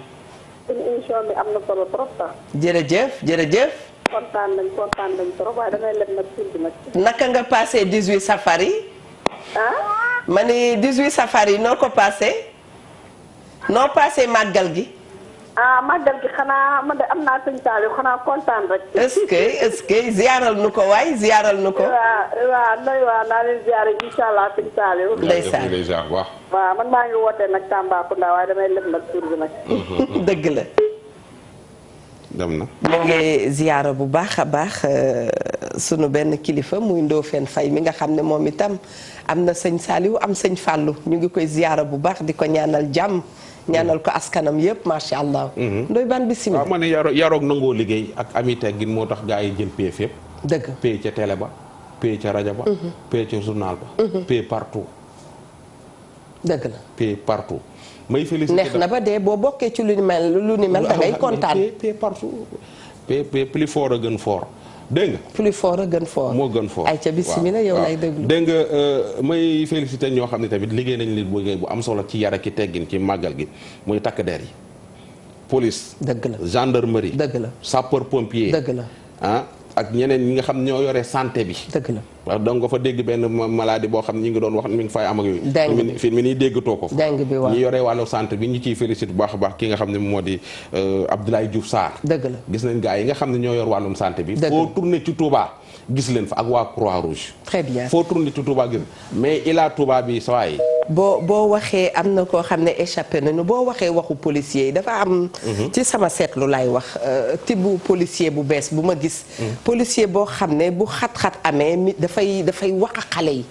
seen émission bi am na solo trop sax. jërëjëf jërëjëf. kontaan nañ trop waaye damay leb nag tur bi nag. naka nga passé 18 safari. ah. ma ne 18 safari noo ko passé. noo passé màggal gi. màggal gi xanaa man de am naa sëñ Saliou xanaa kontaan rek. est-ce que ziyaaral nu ko waay ziyaaral nu ko. waaw naa leen ziare incha allah sëñ Saliou. ndeysaan waaw man maa ngi wootee nag Tambacounda waaye damay leb nag tur bi nag. dëgg la. dem na. mu ngi ziyaara bu baax a baax sunu benn kilifa muy Ndofène Faye mi nga xam ne moom itam am na sëñ Saliou am sëñ Fallou ñu ngi koy ziyaara bu baax di ko ñaanal jàmm. ñaanal ko askanam yëpp macha allah. ndoy ban bisimilah. waaw ma ne yaroog nangoo liggéey ak ami teggin moo tax gaa yi jël PF yëpp. dëgg pay ca télé ba pay ca rajo ba. pay ca journal ba. pay partout. dëgg la pay partout. may félicité neex na ba dee boo bokkee ci lu ni mel da ngay kontaan. pay partout. pay plus fort a gën fort. dégg nga. plus fort a gën fort. moo gën fort ay ca bisimilah yow lay déglu. dégg nga may félicité ñoo xam ne tamit liggéey nañ leen liggéey bu am solo ci yar ak ci teggin ci màggal gi muy takk der yi. police. dëgg la gendarmerie. dëgg la sapeur pompier. dëgg la ak ñeneen ñi nga xam ñoo yore santé bi. dëgg la wax donc nga fa dégg benn maladie boo xam ñi ngi doon wax mi ngi fay am ak yooyu. deng fi mi nii déggatoo ko fa. deng bi waaw ñi yore wàllu santé bi ñi ciy félicité bu baax a baax ki nga xam ne moo di Abdoulaye Diouf Sarr. dëgg la gis nañ gars yi nga xam ne ñoo yor wàllum santé bi. dëgg foo tourné ci Touba gis leen fa ak waa Croix Rouge. très bien foo tourné ci Touba gis mais Ila Touba bi saa yi. boo waxee am na koo xam ne échappé nañu boo waxee waxu policier yi dafa am. ci sama seetlu laay wax tibbu policier bu bees bu ma gis. policier boo xam ne bu xat-xat amee dafay wax ak xale yi.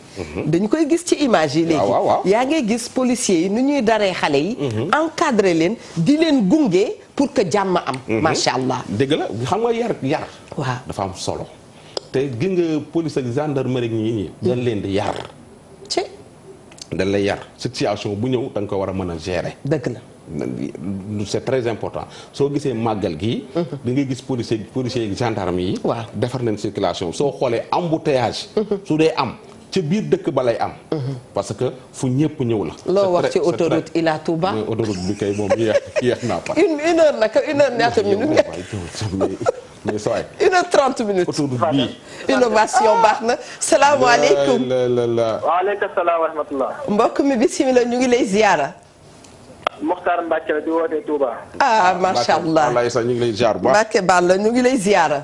dañu koy gis ci image yi léegi. yaa ngay gis policier yi nu ñuy daree xale yi. encadré leen di leen gunge pour que jàmm am. macha allah dëgg la xam nga yar. waaw dafa am solo. te gis nga police ak gendarmerie ñii dañ leen di yar. dañ lay yar situation bu ñëw da nga ko war a mën a gérer. dëgg la. c'est très important soo gisee màggal gi da ngay gis policier yi gendarme yi. waaw defar nañ circulation soo xoolee embouteillage. su dee am ca biir dëkk ba lay am. parce que fu ñëpp ñëw la. loo wax ci autoroute Ila Touba. autoroute bi kay moom yéex naa pa. une heure naka une heure ñaata minutes. mais sooy. 1h30 minutes. autoroute bii. innovation baax na. salaamaaleykum. waaleykum salaam wa rahmatullah. mbokk mi bisimilah ñu ngi lay ziyaara. Mokhtar Mbacke la di wootee Touba. macha allah Mbacke sax ñu ngi lay ziar bu baax. Mbacke Balla ñu ngi lay ziyaara.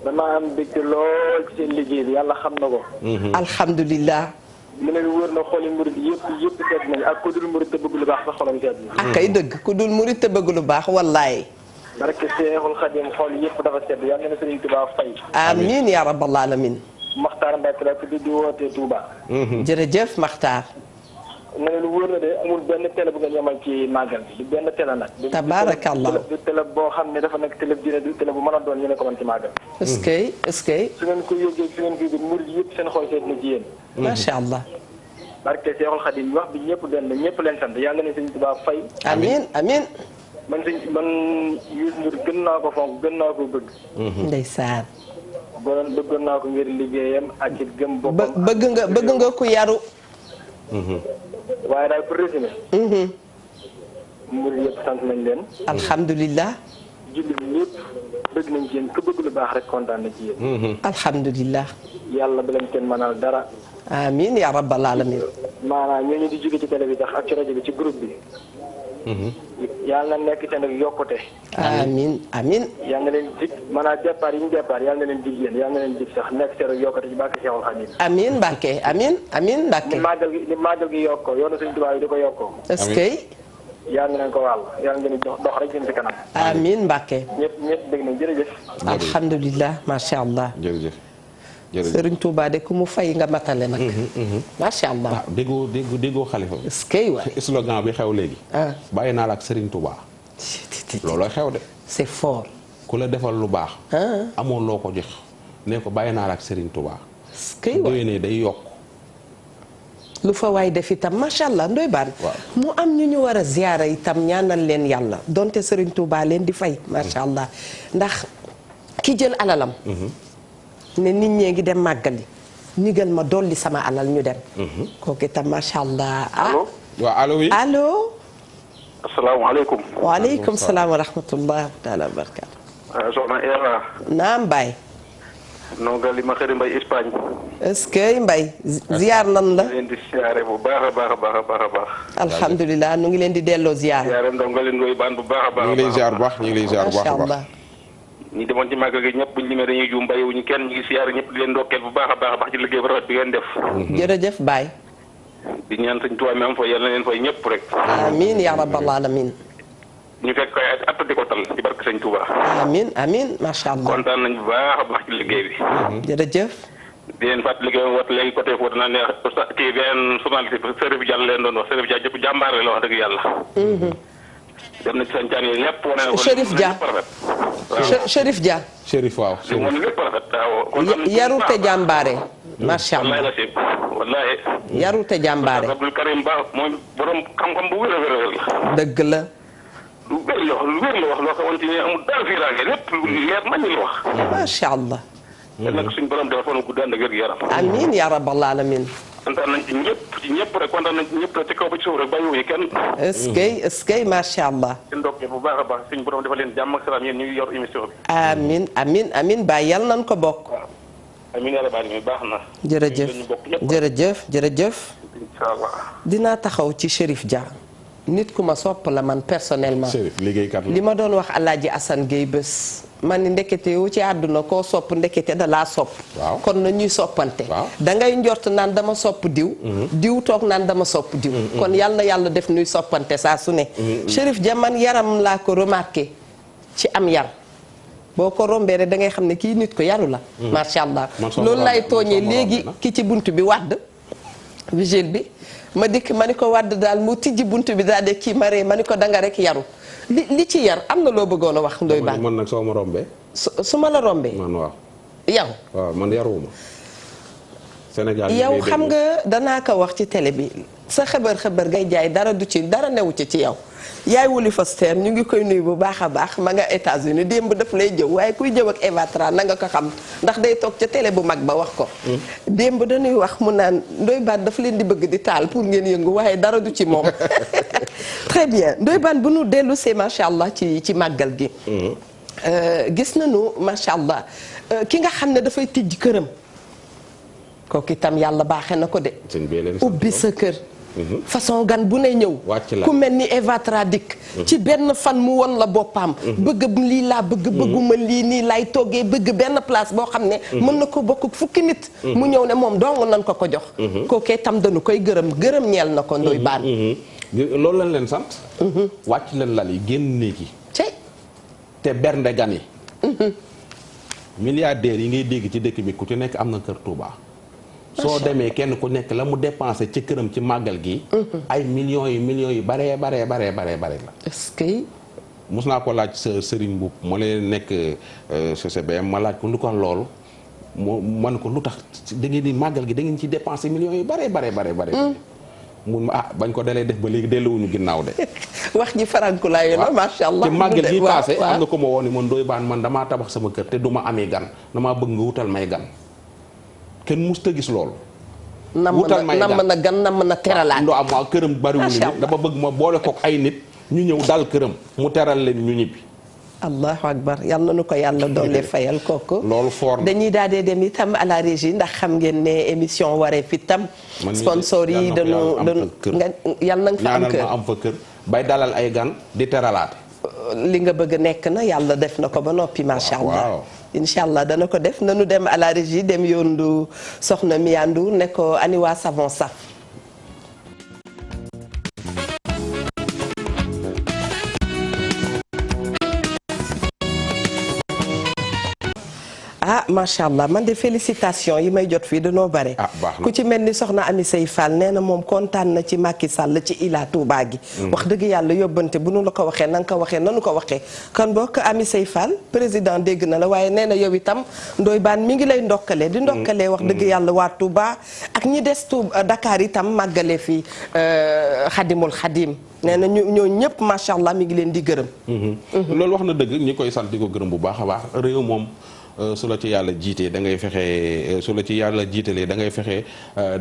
damaa am mbégte lool ci seen liggéey bi yàlla xam na ko. alhamdulilah. mu ne wër na xooli murid yëpp seet nañu ak ku dul murid te bëgg lu baax sa xolam seet na. ak kay dëgg ku dul murid te bëgg lu baax wallaay. barke Seexul Xadim xool yëpp dafa sedd yàlla na Sëriñ Touba fay. amiin yaa rabbal alamin. Mokhtar Mbacke la di wootee Touba. jërëjëf Makhtar. na leen wóor na de amul benn télé bu nga yemal ci màggal bi du benn télé nag. tabaarakallah du télé boo xam ne dafa nekk télé dina du télé bu mën a doon ñu ne ko man ci màggal. est-ce que su ngeen ko yëgee su ngeen ko yëgee murid yëpp seen xol seet na ci yéen. macha allah. barke Seexul Xadim wax bi ñëpp benn ñëpp leen sant yàlla na Sëriñ Tuubaa fay. amiin amiin. man Youssou Ndour gën naa ko fonk gën naa ko bëgg. ndeysaan. bëggoon naa ko ngir liggéeyam ak ci gëm boppam. bëgg nga ku yaru. waaye daal pour résumer. murid yëpp sant nañ leen. alhamdulilah. jullit ñëpp bëgg nañ ci yéen ku bëgg lu baax rek kontaan na ci yéen. alhamdulilah. yàlla ba leen kenn mënal dara. amiin yaa rabbal alamin. maanaam ñooñu di jóge ci télé bi tax ak ci rajo bi ci groupe bi. yàlla na nekk seen ak yokkute. amiin amiin. yàlla na leen dig maanaam départ yi ñu départ yàlla na leen dig yéen yàlla na leen dig sax nekk seen ak yokkute ci bàkk Seexul Xadiim. amiin Mbacke amiin amiin Mbacke. ni màggal gi yokkoo yoonu Sëriñ Tuubaa yi di ko yokkoo. est-ce que. yaa ngi leen ko wàll yaa ngi leen dox rek jëm ci kanam. amiin Mbacke. ñëpp dégg nañ jërëjëf. alhamdulilah macha allah. jërëjëf. Serigne Touba de ku mu fay nga matale nag. macha allah. ah déggoo xalifa bi. est-ce que waay slogan bi xew léegi. bàyyi naa la ak Serigne Touba. looloo xew de. c'est fort. ku la defal lu baax. amoon loo ko jox ne ko bàyyi naa la ak Serigne Touba. est-ce que waay déwénee day yokk. lu fa waay def itam macha allah ndoy baan mu am ñu war a ziyaara itam ñaanal leen yàlla donte Serigne Touba leen di fay macha allah ndax ki jël alalam. ne nit ñee ngi dem màggali ñu gën ma dolli sama alal ñu dem. kooku itam macha allah. allo waaw allo oui allo. asalaamaaleykum. waaleykum salaam wa rahmatullah taala wa barakaatu. soxna Eva. naam Baye. nonga li ma xëri Mbaye Espagne. est-ce que Mbaye ziar nan la. leen di siyaare bu baax a baax a baax a baax a baax. alhamdulilah nu ngi leen di delloo ziar. siyaare ndonga leen ngoy baan bu baax a baax. ñu ngi lay ziar bu baax ñu ngi lay ziar bu baax a baax. ñi demoon ci màggal gi ñëpp buñu limee dañuy juum bàyyiwuñu kenn ñu ngi siyaare ñëpp di leen ndokkeel bu baax a baax a baax ci liggéey bu rafet bi ngeen def. jërëjëf Baye. di ñaan sëñ Tuubaa mi am fa yàlla na leen fay ñëpp rek. amiin ya rabbal alamin. ñu fekk ay at di ko tal ci barke sëñ Tuubaa. amiin amiin macha allah. kontaan nañ bu baax a baax ci liggéey bi. jërëjëf. di leen fàttali liggéey wat léegi côté foofu danaa neex kii benn journaliste Serif Dia leen doon wax Serif Dia jëpp jàmbaare la wax dëgg yàlla. dem na ci sancaan yi lépp wane na ko. Chérif Dia Chérif Dia. Chérif waaw. li mu lépp rafet waaw. yarute jàmbaare. macha allah wallaahi la si wallaahi. yarute jàmbaare. Abdul Karim Ba mooy borom xam-xam bu wér a wér a wér la. dëgg la. lu wér la wax lu wér la wax loo xamante ni amul dara fii raange lépp lu leer nañ la wax. macha allah. yal na ko suñu borom defal fan gudd ànd ak wér gu yaram. amiin ya rabbal alamin. kontaan nañ ci ñëpp rek kontaan nañ ci ñëpp rek ci kaw ba ci suuf rek bàyyiwuñu kenn. est-ce que macha allah. seen ndokkee bu baax a baax suñu borom defal leen jàmm ak salaam yéen ñu ngi yor émission bi. amiin amiin amiin Baye yal nañ ko bokk. amiin yàlla baal mi baax na. jërëjëf jërëjëf jërëjëf. incha allah. dinaa taxaw ci Chérif Dia. nit ku ma sopp la man personnellement. Chérif liggéeykat la. li ma doon wax Alaaji Assane Gueye bés. man ni ndekete wu ci àdduna koo sopp ndekete da laa sopp. waaw kon na ñuy soppante. waaw da ngay njort naan dama sopp diw. diw toog naan dama sopp diw. kon yal na yàlla def nuy soppante saa su ne. Chérif Dia man yaram laa ko remarqué ci am yar. boo ko rombee rek da ngay xam ne kii nit ko yaru la. macha allah loolu lay tooñee léegi ki ci bunt bi wàdd. vigile bi ma dikk ma ni ko wàdd daal mu tijji bunt bi daal de kii ma ree ma ni ko danga rek yaru. li ci yar am na loo bëggoon a wax Ndoye Bane. man nag soo ma rombee. su ma la rombee. man waaw. yow. waaw man yaruwuma. Sénégal yow xam nga danaa ko wax ci télé bi sa xëbër ngay jaay dara du ci dara newu ci yow. yaay Wuli Foster ñu ngi koy nuyu bu baax a baax ma nga États-Unis démb daf lay jëw waaye kuy jëw ak Eva Tra na nga ko xam ndax day toog ca télé bu mag ba wax ko. démb dañuy wax mu naan Ndoye Bane dafa leen di bëgg di taal pour ngeen yëngu waaye dara du ci moom. très bien Ndoye Bane bu nu dellu see macha allah ci màggal gi. gis nañu macha allah ki nga xam ne dafay tijji këram. kooku itam yàlla baaxee na ko de. ubbi sa kër. façon gan bu ne ñëw. ku mel ni Eva Tra dikk ci benn fan mu won la boppam. bëgg lii laa bëgguma lii nii lay toggee bëgg benn place boo xam ne. mën na ko bokk fukki nit. mu ñëw ne moom dong nan ko jox. kookee tam dañu koy gërëm ñeel na ko Ndoye Bane. loolu lañ leen sant. wàcc leen lal yi génn néegi. te bernde gan yi. milliardaires yi ngay dégg ci dëkk bi ku ci nekk am na kër Touba. soo demee kenn ku nekk la mu dépensé ci këram ci màggal gi. ay millions yi baree la. est-ce que. mos naa ko laaj sa Serigne Mboup moo leen nekk CCBM ma laaj ko lu ko loolu man ko lu tax da ngeen di màggal gi da ngeen ci dépensé millions yu baree. mun ma bañ ko dalee def ba léegi delluwuñu ginnaaw de. wax ji farankulaayu na macha allah. te màggal gi passé am na ko ma woon ni man Ndoye Bane man damaa tabax sama kër te du ma amee gan damaa bëgg nga wutal may gan. kenn musta gis loolu. wutal may nam na gan nam na teralaat. ndo am waa këram bariwul nit dafa bëgg ma boole kook ay nit ñu ñëw dal këram mu teral leen ñu ñibbi. allahu akbar yal na nu ko yàlla doole fayal kooku. loolu foor na dañuy daal di dem itam à la régie ndax xam ngeen ne émission Wareef itam. sponsor yi dañu yal na nga fa am kër ñaanal ma am fa kër. bay dalal ay gan di teralaate. li nga bëgg nekk na yàlla def na ko ba noppi macha allah. incha allah dana ko def nanu dem à la régie dem yóndu soxna Miyandu ne ko ani waa savon saf. macha allah man de félicitation yi may jot fii dañoo bare. baax na ku ci mel ni soxna Ami Sey Fall nee na moom kontaan na ci Macky Sall ci Ila Touba gi. wax dëgg yàlla yóbbante bu nu la ko waxee na nga ko waxee nanu ko waxee. kon bokk Ami Sey Fall président dégg na la waaye nee na yow itam Ndoye Bane mi ngi lay ndokkalee di ndokkalee wax dëgg yàlla waa Touba ak ñi des Touba Dakar itam màggale fii Xadimul Xadim. nee na ñoo ñëpp macha allah mi ngi leen di gërëm. loolu wax na dëgg ñi koy sant di ko gërëm bu baax a baax réew moom su la ci yàlla jiitee da ngay fexe su la ci yàlla jiitalee da ngay fexe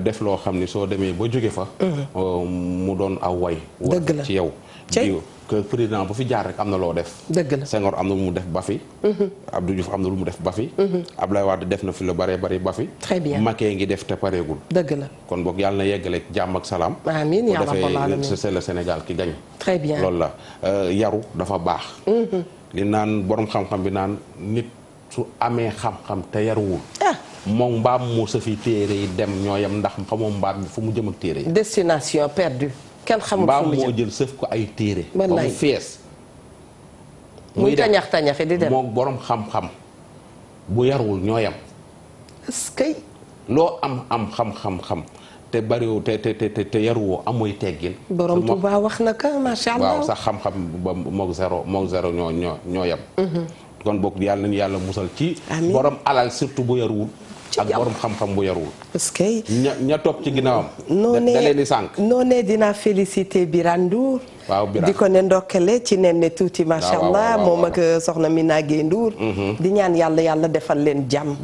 def loo xam ni soo demee ba jóge fa. mu doon aw way. dëgg la ci yow. que président bu fi jaar rek am na loo def. dëgg la Senghor am na lu mu def ba fi. Abdou Diouf am na lu mu def ba fi. Abdoulaye Wade def na fi lu bare bari ba fi. très bien Macky ngi def te pareegul. dëgg la kon boog yàlla na yeggaleeg jàmm ak salaam. amiin yaa rabbal aalamiin c'est le Sénégal ki gagne. très bien loolu la yaru dafa baax. li naan borom xam-xam bi naan nit su amee xam-xam te yaruwul. moom mbaam moo sa fi téere yi dem ñoo yem ndax xamoo mbaam bi fu mu jëm ak téere yi. destination perdue. kenn xamul mbaam moo jël sëf ko ay téere. ba mu fees. muy tañax tañaxi di dem moo borom xam-xam bu yaruwul ñoo yem. est-ce que. loo am xam-xam te bariwul te yaruwoo amoy teggin. borom Tuuba wax na ko macha allah waaw sax xam-xam ba moog zéro ñoo yem. kon boog yàlla nañu yàlla musal ci. borom alal surtout bu yaruwul. ak borom xam-xam bu yaruwul. parce que. ña topp ci ginnaawam. da leen di sànq. noonee dinaa félicité Birane Ndour. waaw Birane di ko ne ndokkale ci nen ne tuuti macha allah moom ak soxna Mina Gueye Ndour. di ñaan yàlla defal leen jàmm.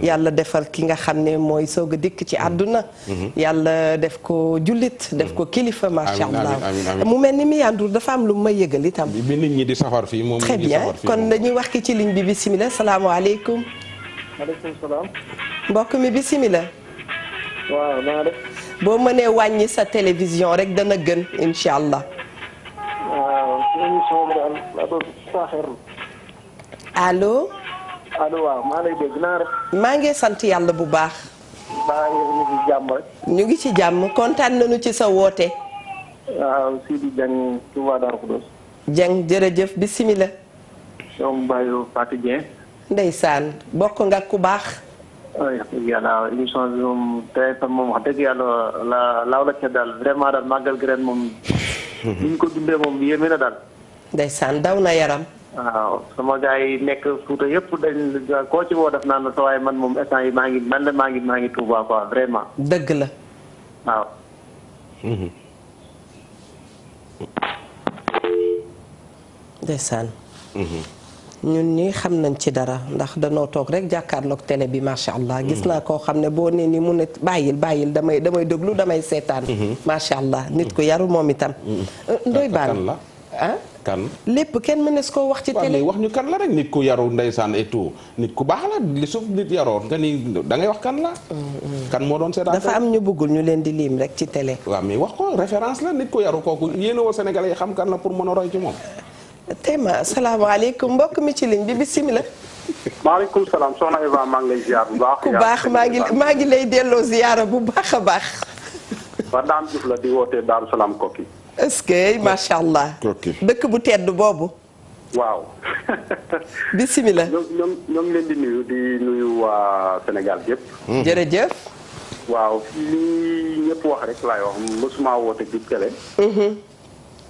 yàlla defal ki nga xam ne mooy soog a dikk ci àdduna. yàlla def ko jullit def ko kilifa macha allah. mu mel ni Mina Ndour dafa am lu may yëgal itam. bi nit ñi di safar fii moom. très bien kon dañuy wax ki ci ligne bi bisimilah salaamaaleykum. maaleykum salaam. mbokk mi bisimilah. waaw naa def. boo mënee wàññi sa télévision rek dana gën incha allah. waaw émission bi daal laa doon saaxeerlu. allo. allo waaw maa lay dégg naa def. maa ngi sant yàlla bu baax. baa ñu ngi jàmm rek. ñu ngi ci jàmm kontaan nañu ci sa woote. waaw Sidi Dieng Touba Darou Khoudoss. Dieng jërëjëf bisimilah. ñoom Bayo Fatou Dieng. ndeysaan bokk nga ku baax. oui wax dëgg yàlla émission bi moom TFM moom wax dëgg yàlla laaw la ca daal vraiment daal màggal gi ren moom. ni ñu ko dundee moom yéeme na daal. ndeysaan daw na yaram. waaw sama gars yi nekk Fuuta yëpp dañ koo ci woo def naan la sa waaye man moom instant yi maa ngi Touba quoi vraiment. dëgg la. waaw. ndeysaan. ñun ñii xam nañ ci dara ndax danoo toog rek jàkkaarloog télé bi macha allah. gis naa koo xam ne boo nee ni mu ne bàyyil damay déglu damay seetaan. macha allah nit ku yaru moom itam. Ndoye Bane kan la ah. kan lépp kenn mënees koo wax ci télé. wax ñu kan la rek nit ku yaru ndeysaan et tout nit ku baax la li suuf nit yaroon nga ni da ngay wax kan la. kan moo doon seetaan dafa am ñu bëggul ñu leen di liim rek ci télé. waaw mais wax ko référence la nit ku yaru kooku yéen a woo Sénégalais yi xam kan la pour mën a roy ci moom. Téema salaamaaleykum mbokk mi ci ligne bi bisimilah. maaleykum salaam soxna Eva maa ngi lay ziar bu baax. ku baax maa ngi lay delloo ziyaara bu baax a baax. waa Dame Diouf la di wootee Daaru Salaam Kokki. est-ce que macha allah. dëkk bu tedd boobu. waaw. bisimilah. ñoo ngi leen di nuyu waa Sénégal yëpp. jërëjëf. waaw lii ñëpp wax rek laay wax mësuma woote ci télé.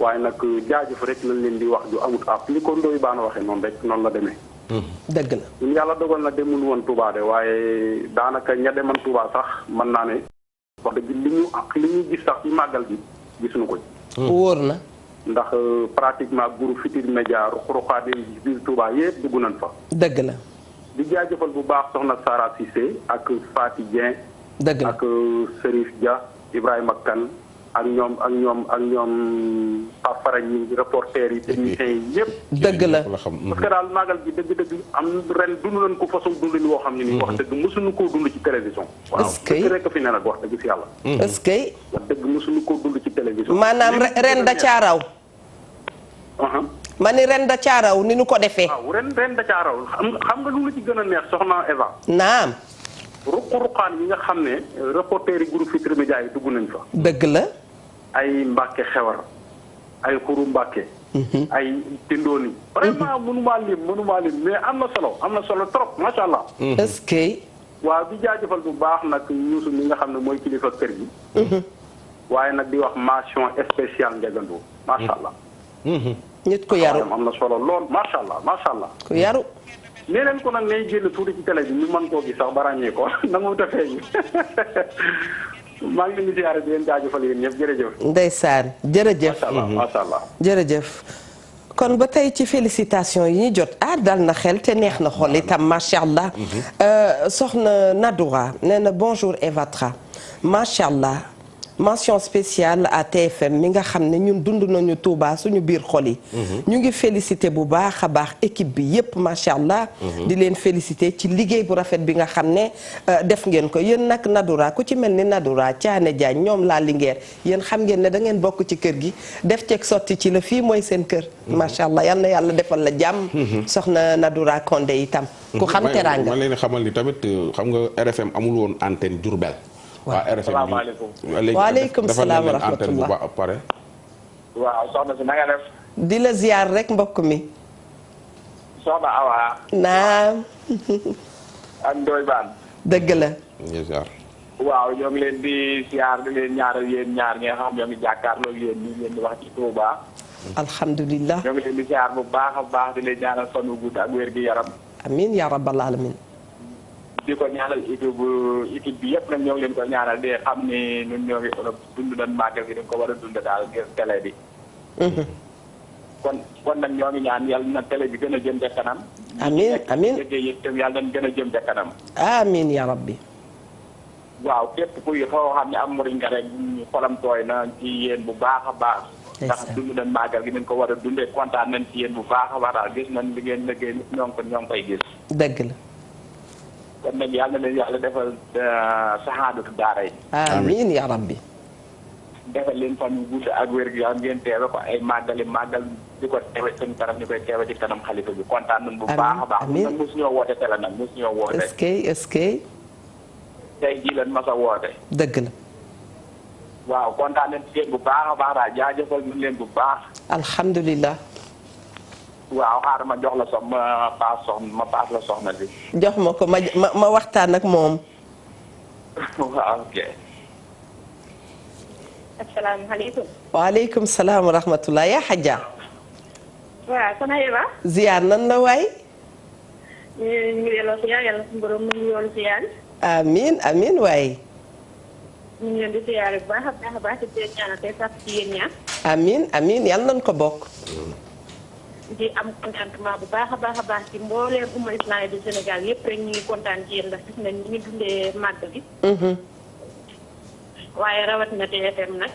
waaye nag jaajëf rek lañ leen di wax ju amut àpp li ko Ndoye Bane waxee noonu rek noonu la demee. dëgg la. ñun yàlla dogal na demul woon Touba de waaye daanaka ña demoon Touba sax mën naa ne wax dëgg li ñu gis sax ci màggal gi gisuñu ko. wóor na. ndax pratiquement groupe Futurs Médias ruq-ruqaat yi biir Touba yëpp dugg nañ fa. dëgg la. di jaajëfal bu baax soxna Sara Cissé ak Fatou Dieng. dëgg la ak Serif Dia Ibrahima Kane. ak ñoom Pape Fara ñi reporters yi techniciens yi yëpp. dëgg la parce que daal màggal gi dëgg-dëgg am ren dund nañ ko façon dundin woo xam ne nii. wax dëgg mosuñu koo dund ci télévision. est-ce que waaw rek fi ne nag wax dëgg si yàlla. est-ce que. wax dëgg mosuñu koo dund ci télévision. maanaam ren da caa raw. ma ni ren da caa raw ni nu ko defee. waaw ren da caa raw xam nga lu la ci gën a neex soxna Eva. naam. ruq-ruqaan yi nga xam ne reporters yi groupe Futurs Médias yi dugg nañ fa. dëgg la. ay Mbàkke xewar ay xuru Mbàkke ay tindooni. vraiment mënumaa lim mais am na solo trop macha allah. est-ce que. waaw di jaajëfal bu baax nag Youssou mi nga xam ne mooy kilifa kër gi. waaye nag di wax mention spéciale Ndiaga Ndour macha allah. nit ku yaru am na solo lool macha allah. ku yaru. nee leen ko nag nay génn tuuti ci télé bi ñu mën koo gis sax ba ràññee ko na mu defee ñu maa ngi leen di ziare di leen jaajëfal yéen ñëpp jërëjëf. ndeysaan jërëjëf. macha allah. jërëjëf. kon ba tey ci félicitation yi ñu jot dal na xel te neex na xol itam macha allah. soxna Nadoura nee na bonjour Evatra macha allah mention spéciale à TFM mi nga xam ne ñun dund nañu Touba suñu biir xol yi. ñu ngi félicité bu baax a baax équipe bi yépp macha allah. di leen félicité ci liggéey bu rafet bi nga xam ne def ngeen ko yéen nag Nadoura ku ci mel ni Nadoura Thiané Diagne ñoom laa Linguère yéen xam ngeen ne da ngeen bokk ci kër gi def ceeg sotti ci la fii mooy seen kër. macha allah yal na yàlla defal la jàmm. soxna Nadoura Condé itam. ku xam teraanga ma leen xamal ni tamit xam nga RFM amul woon antenne Diourbel. waaw RFM salaamaaleykum. waaleykum salaam wa rahmatullah antenne bu ba pare. waaw soxna si na nga def. di la ziar rek mbokk mi. soxna Awa. naam. ak Ndoye Bane. dëgg la. ziar. waaw ñoo ngi leen di ziar di leen ñaaral yéen ñaar ñi nga xam ñoo ngi jàkkaarloo yéen ñi ngeen di wax ci Touba. alhamdulilah. ñoo ngi leen di ziar bu baax a baax di leen ñaanal fan wu gudd ak wér gi yaram. amiin yaa rabbal alamin. di ko ñaanal équipe bi yëpp nag ñoo ngi leen ko ñaanal de xam ni ñun ñoo ngi dund nañ màggal gi dañ ko war a dund daal ngir télé bi. kon nag ñoo ngi ñaan yàlla na télé bi gën a jëm ca kanam. amiin amiin liggéey itam yàlla nañ gën a jëm ca kanam. amiin yaa rabbi. waaw képp kuy xoo xam ne am murid nga rek xolam tooy na ci yéen bu baax a baax. ndax dund nañ màggal gi nañ ko war a dundee kontaan nañ ci yéen bu baax a baax daal gis nañ li ngeen liggéey ñoo ngi koy gis. dëgg la. kon nag yàlla na leen yàlla defal saxaadatu daara yi. amiin yaa rabbi. defal leen fan yu gudd ak wér gi am ngeen teewe ko ay màggal di ko teewe seen kanam ñu koy teewe ci kanam xalifa bi kontaan nañ bu baax a baax. amiin nag mosuñoo woote tele nag mosuñoo woote. est-ce que. tey jii lan mas a woote. dëgg la. waaw kontaan nañ ci yéen bu baax a baax daal jaajëfal nañ leen bu baax. alhamdulilah. waaw xaaral ma jox la ma paas la soxna bi. jox ma ko ma waxtaan ak moom. waaw ok. asalaamaaleykum. waaleykum salaam wa rahmatullah yaa Hadja. waaw soxna Eva. ziar nan la waay. ñu ngi delloo ziar yàlla suñu borom mu ngi yoon ziar. amiin amiin waay. ñu ngi leen di ziar bu baax a baax di leen ñaanal tey sax ci yéen ñaar. amiin amiin yàlla nañ ko bokk. di am contentement bu baax a baax ci mbooleem umma islam du Sénégal yëpp rek ñu ngi kontaan ci yéen ndax gis nañ ñu ngi dundee màgg gi. waaye rawatina TFM nag.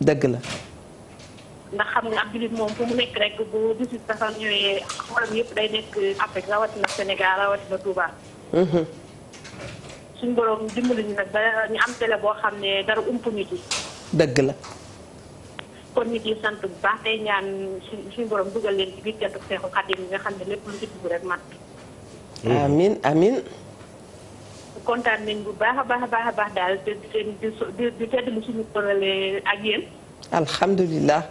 dëgg la. ndax xam nga ab jullit moom fu mu nekk rek bu 18 personnes ñëwee xolam yëpp day nekk Afrique rawatina Sénégal rawatina Touba. suñu borom dimbali ñu nag ba ñu am télé boo xam ne dara ump nit yi. dëgg la. kon nit yi sant bu baax tey ñaan suñu borom dugal leen ci biir jant Seexu Xadim nga xam ne lépp lu ci dugg rek mat. amiin amiin. kontaan nañ bu baax a baax daal di teddlu suñu tollale ak yéen. alhamdulilah.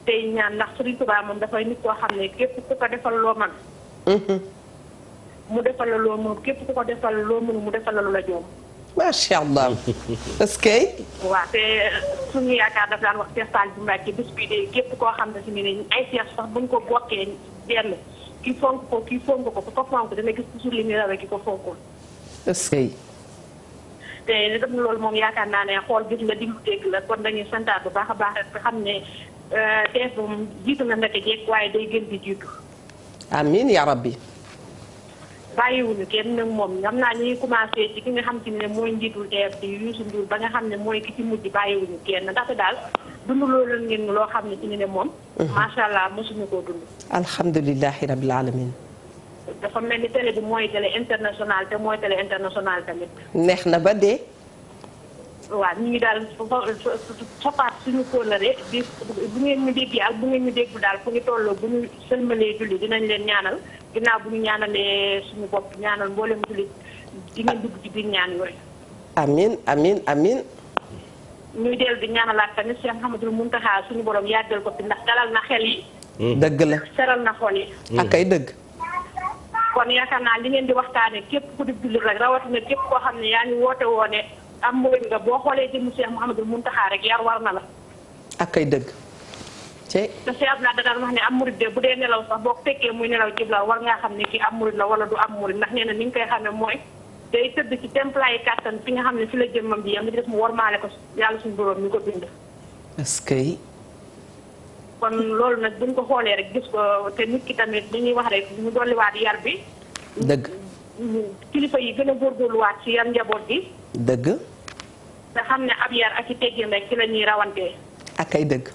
tey ñaan ndax Sëriñ Tuubaa moom dafay nit koo xam ne képp ku ko defal loo man mu defal la loo mënul képp ku ko defal loo mënul mu defal la lu la joom. macha allah. est-ce que. waaw te suñu yaakaar daf daan wax Cheikh Saliou Mbacké bis bii de képp koo xam ne si ne ay seex sax buñ ko bokkee benn kii fonk ko kii fonk ko ku ko fonk dana gis toujours li muy rawee ki ko fonkul. est-ce que. te li def na loolu moom yaakaar naa ne xool gis nga diglu dégg la kon dañuy santaat bu baax a baax rek xam ne TF moom jiitu na ndeke jeeg waaye day gën di jiitu. amiin yaa rabbi. bàyyiwuñu kenn nag moom xam naa ñuy commencé ci ki nga xam te ne mooy njiitul TF di Youssou Ndour ba nga xam ne mooy ki ci mujj bàyyiwuñu kenn ndaxte daal dund loolu ngeen loo xam ne ci ne moom. macha allah mosuñu koo dund. alhamdulilahi rabil alamin. dafa mel ni télé bi mooy télé international te mooy télé international tamit. neex na ba dee. waaw ñu ngi daal sopaat suñu kóolare di bu ngeen ñu déggee ak bu ngeen ñu déggu daal fu ñu tolloo bu ñu sëlmalee julli dinañ leen ñaanal ginnaaw bu ñu ñaanalee suñu bopp ñaanal mboolem julli di ngeen dugg ci biir ñaan yooyu. amiin amiin amiin. ñuy dellu di ñaanalaat tamit Cheikh Mouhamadoul Mountakha suñu borom yàggal ko fi ndax dalal na xel yi. dëgg la. seral na xol yi. ak ay dëgg. kon yaakaar naa li ngeen di waxtaanee képp ku di jullit rek rawatina képp koo xam ne yaa ngi woote woone am murid nga boo xoolee jëmm Cheikh Mouhamadoul Mountakha rek yar war na la. ak ay dëgg. te Cheikh Abdoulaye da daan wax ne am murid de bu dee nelaw sax boo fekkee muy nelaw ci la war ngaa xam ne kii am murid la wala du am murid ndax nee na ni nga koy xamee mooy day tëdd ci templaay kàttan fi nga xam ne fi la jëmmam ji yam li def mu warmaale ko yàlla suñu borom ñu ko bind. est-ce que. kon loolu nag buñ ko xoolee rek gis ko te nit ki tamit li ñuy wax rek ñu dolliwaat yar bi. dëgg. kilifa yi gën a góorgóorluwaat ci yar njaboot gi. dëgg. te xam ne ab yar ak i teggin rek ci la ñuy rawantee. ak ay dëgg.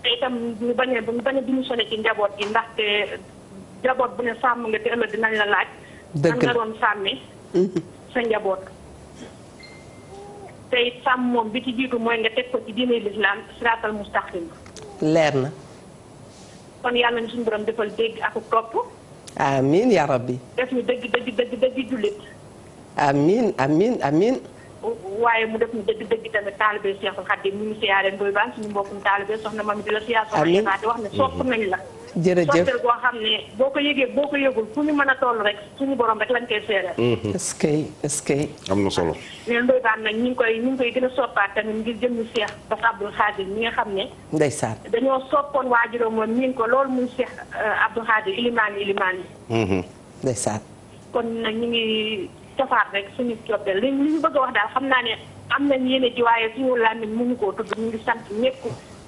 te itam ñu bañ a démissionné ci njaboot gi ndaxte njaboot bu ne sàmm nga te ëllëg dinañ la laaj. dëgg nga doon sàmmi. sa njaboot. te it sàmm moom bi ci jiitu mooy nga teg ko ci diine lislaam siraatal mustaqim. leer na. kon yàlla na suñu borom defal dégg ak topp. amiin yaa rabbi. def ñu dëgg jullit. amiin amiin amiin. waaye mu def ñu dëgg tamit taalibe Seexul Xadiim ñu ngi siyaare Ndoye Bane suñu mbokkum taalibe soxna Mami di la siyaar soxna Eva di wax ne sopp nañ la. jërëjëf soppeel boo xam ne boo ko yëgee boo ko yëgul fu ñu mën a toll rek suñu borom rek lañ koy seereel. est-ce que est-ce que. am na solo. mais Ndoye Bane nag ñu ngi koy gën a soppaat tamit ngir jëmmi Cheikh Bass Abdoul Khadir mi nga xam ne. ndeysaan. dañoo soppoon waajuram moom miin ko loolu muy Cheikh Abdoul Khadir ilimaan yi. ndeysaan. kon nag ñu ngi tofaat rek suñu coppeel li ñu bëgg a wax daal xam naa ne am nañ yéene ji waaye suñu làmmiñ mënu koo tudd ñu ngi sant ñëpp.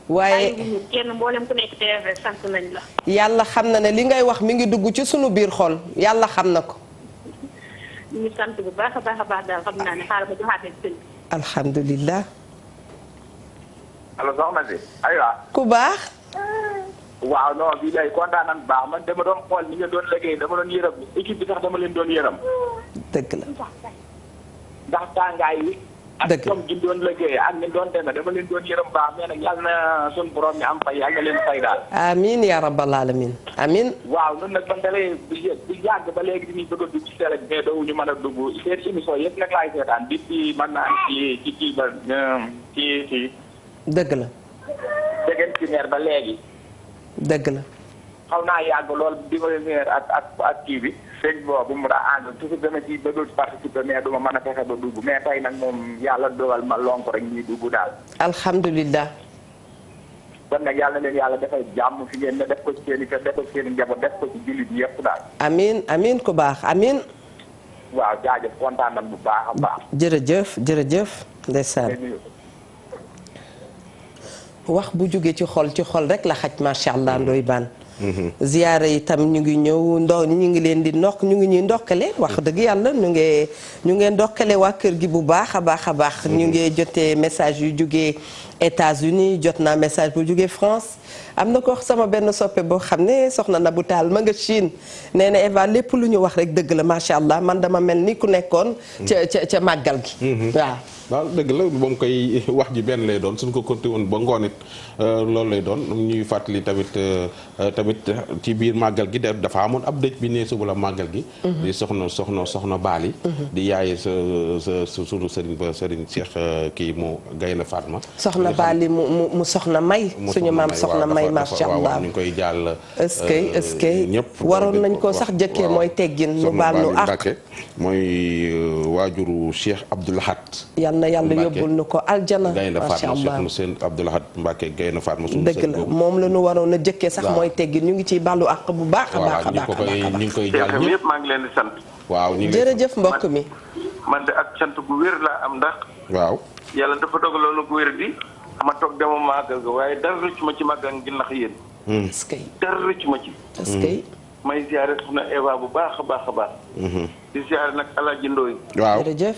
waaye kenn mboolem ku nekk TF rek sant nañ la. yàlla xam na ne li ngay wax mi ngi dugg ci sunu biir xol yàlla xam na ko. ñu ngi sant bu baax a baax a baax daal xam naa ne xaaral ma joxaat leen sëñ bi. alhamdulilah. allo soxna si aywa. ku baax. waaw non bii lay kontaan nañ baax man dama doon xool ni nga doon liggéey dama doon yërëm équipe bi sax dama leen doon yërëm. dëgg la. ndax tàngaay yi. dëgg ak comme gi doon liggéey ak ni doon demee dama leen doon yërëm baax mais nag yàlla na suñu borom mi am fay yàlla na leen fay daal. amiin yaa rabbal alamin amiin. waaw ñun nag man dalee bu yàgg ba léegi dañuy bëgg a dugg ci télé mais dawuñu mën a dugg seen émission yëpp nag laay seetaan depuis mën naa ci kii ba ci. dëgg la. dégg ci meer ba léegi. dëgg la. xaw naa yàgg lool di ma meer ak kii bi. sëñ boobu mu daa ànd toujours dama ci bëgg participer mais duma mën a fexe ba dugg mais tey nag moom yàlla dogal ma lonk rek ñuy dugg daal. alhamdulilah. kon nag yàlla na leen yàlla dafay jàmm fi ngeen ne def ko ci seen i kër def ko ci seen i njaboot def ko ci jullit yëpp daal. amiin amiin ku baax amiin. waaw jaajëf kontaan nañ bu baax a baax. jërëjëf jërëjëf. ndeysaan. wax bu jógee ci xol rek la xaj macha allah Ndoye Bane. ziyaara yi tam ñu ngi ñëw ñu ngi leen di ñu ngi ñuy ndokkale wax dëgg yàlla ñu ngi ndokkale waa kër gi bu baax a baax a baax. ñu ngi jotee message yu jógee États-Unis jot naa message bu jógee France am na ko sama benn soppe boo xam ne soxna Nabou Tall ma nga Chine nee na Eva lépp lu ñu wax rek dëgg la macha allah man dama mel ni ku nekkoon. ca màggal gi. waaw dëgg la moom koy wax ji benn lay doon suñ ko compté woon ba ngoon it loolu lay doon ñuy fàttali tamit ci biir màggal gi dafa amoon ab dëj bi ne suba la màggal gi. di soxna Baali. di yaay sa sunu sëriñ ba sëriñ Cheikh kii mu Gaynde Fatma. soxna Baali mu soxna May. suñu maam soxna May macha allah ñu ngi koy jàll. est-ce que ñëpp waroon nañ ko sax jëkkee mooy teggin mu baal nu àq. mooy waajuru Cheikh Abdoul Ahad. na yàlla yóbbul nu ko aljana macha allah Gaynde seen Abdoul Ahad Mbacke Gaynde Fatma suñu dëgg la moom la ñu waroon a jëkkee sax mooy teggin ñu ngi ciy bàllu àq bu baax a baax a baax ñu ngi koy jàll ñëpp maa ngi leen di sant. waaw ñu ngi jërëjëf mbokk mi man de ak sant bu wér laa am ndax. waaw yàlla dafa dogaloon ko wér di ma toog dama màggal ga waaye dara rëcc ma ci màggal gi ndax yéen. est-ce que dara rëcc ma ci. est-ce que may ziare soxna Eva bu baax a baax a baax. di ziare nag Alaaji Ndooy. waaw jërëjëf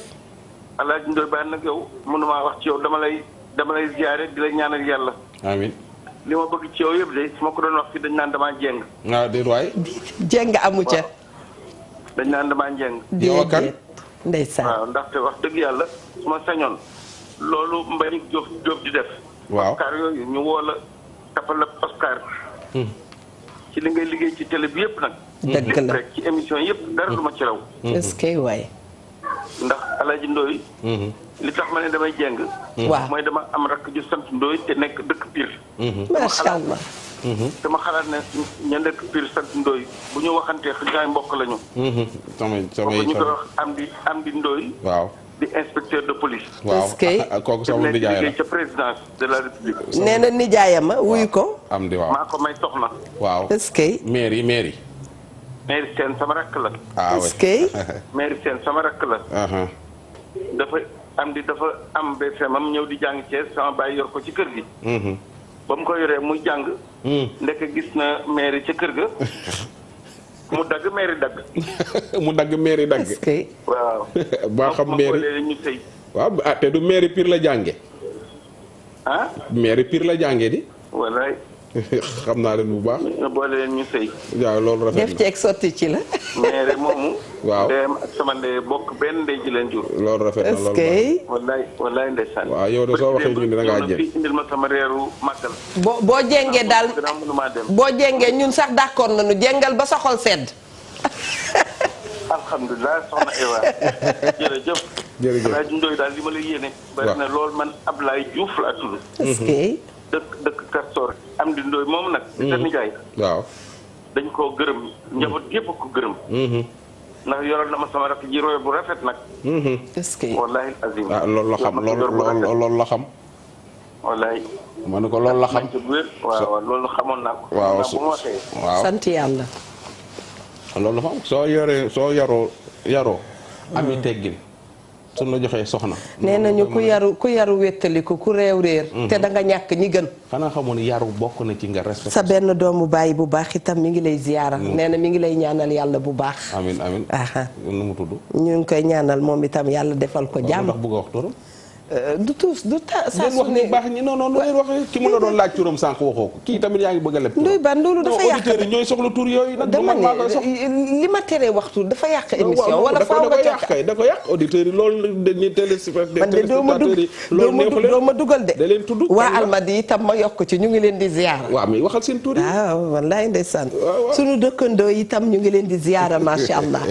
Alaaji Ndooy Bane nag yow mënumaa wax ci yow dama lay ziare di la ñaanal yàlla. amiin li ma bëgg ci yow yëpp de su ma ko doon wax fii dañ naan damaa jéng. waaw déet waay. jéng amu ca. dañ naan damaa jéng. yow ak kan ndeysaan waaw ndaxte wax dëgg yàlla su ma sañoon loolu Mbagnick Diop di def. waaw Oscar yooyu ñu woo la tapal la Oscar. ci li ngay liggéey ci télé bi yëpp nag. dëgg la rek ci émission yëpp dara du ma ci raw. est-ce que waay. ndax Alaaji Ndooy li tax ma ne damay jeng. waaw mooy dama am rakk ju sant Ndoye te nekk dëkk Pire. macha allah. dama xalaat ne ña nekk Pire sant Ndoye bu ñu waxantee ñaay mbokk lañu. samay ñu koy wax am di Ndoye. waaw di inspecteur de police. waaw kooku sama nijaay la liggéey ca présidence de la république. nee na nijaayama wuyu ko. am di waaw maa ko may soxna. waaw est-ce que. mairie. Mairie Sène sama rakk la. est-ce que. Mairie Sène sama rakk la. dafa am BFM am ñëw di jàng Thiès sama baay yor ko ci kër gi. ba mu ko yoree muy jàng. ndeke gis na mairie ca kër ga. mu dagg mairie dagg. mu dagg mairie dagg. est-ce que. waaw. ba xam mairie ñu sëy. waaw te du mairie Pire la jànge ah. mairie Pire la jànge di. wallaay. xam naa leen bu baax. nga boole leen ñu sëy. waaw loolu rafet na def ceeg sotti ci la. mairie moomu. waaw ndeyam ak sama ndey bokk benn ndey ji leen jur. loolu rafet na loolu est-ce que. wallaay ndeysaan. waaw yow de soo waxee ñu ne da ngaa jël. indil ma sama reeru màggal. boo jengee daal gannaaw mënumaa dem. boo jengee ñun sax d'accord nañu jengal ba sa xol sedd. alhamdulilah soxna Ewa. jërëjëf. Ablaye Ndoye daal li ma la yéene. bari na lool man Ablaye Diouf laa tudd. est-ce que. dëkk Castor am di Ndoye moom nag. di sa nijaay. waaw. dañ koo gërëm njaboot gépp ko gërëm. ndax yoroon na ma sama rakk ji royo bu rafet nag. est-ce que. wallahi azim. ah loolu la xam loolu la xam. wallahi. ma ne ko loolu la xam. waaw loolu xamoon naa ko. waaw bu ma waxee. waaw sant yàlla. loolu la xam soo yaroo. ami teggin. suñ la joxee soxna. nee nañu ku yaru wéttaliku ku réew réer. te da nga ñàkk ñi gën. xanaa xamoon yaru bokk na ci nga respecté. sa benn doomu bàyyi bu baax itam mi ngi lay ziyaara. nee na mi ngi lay ñaanal yàlla bu baax. amiin nu mu tudd. ñu ngi koy ñaanal moom itam yàlla defal ko jàmm. ndax bëgg a wax turam. du tuus du ta saa su wax ni baax ñi non ngeen wax ki mu la doon laaj turam sànq waxoo ko kii tamit yaa ngi bëgg a leb. ndoy ban loolu dafa yàq auditeurs yi ñooy soxla tur yooyu nag. dama ne li ma teree waxtu dafa yàq émission. wala faaw nga yàq kay da ko yàq auditeurs yi loolu dañuy téléspectateurs yi. doo ma dugal de. da leen tudd waa Almadi itam ma yokk ci ñu ngi leen di ziyaara. waaw mais waxal seen tur yi. waaw wallaay ndeysaan. suñu dëkkandoo itam ñu ngi leen di ziyaara macha allah.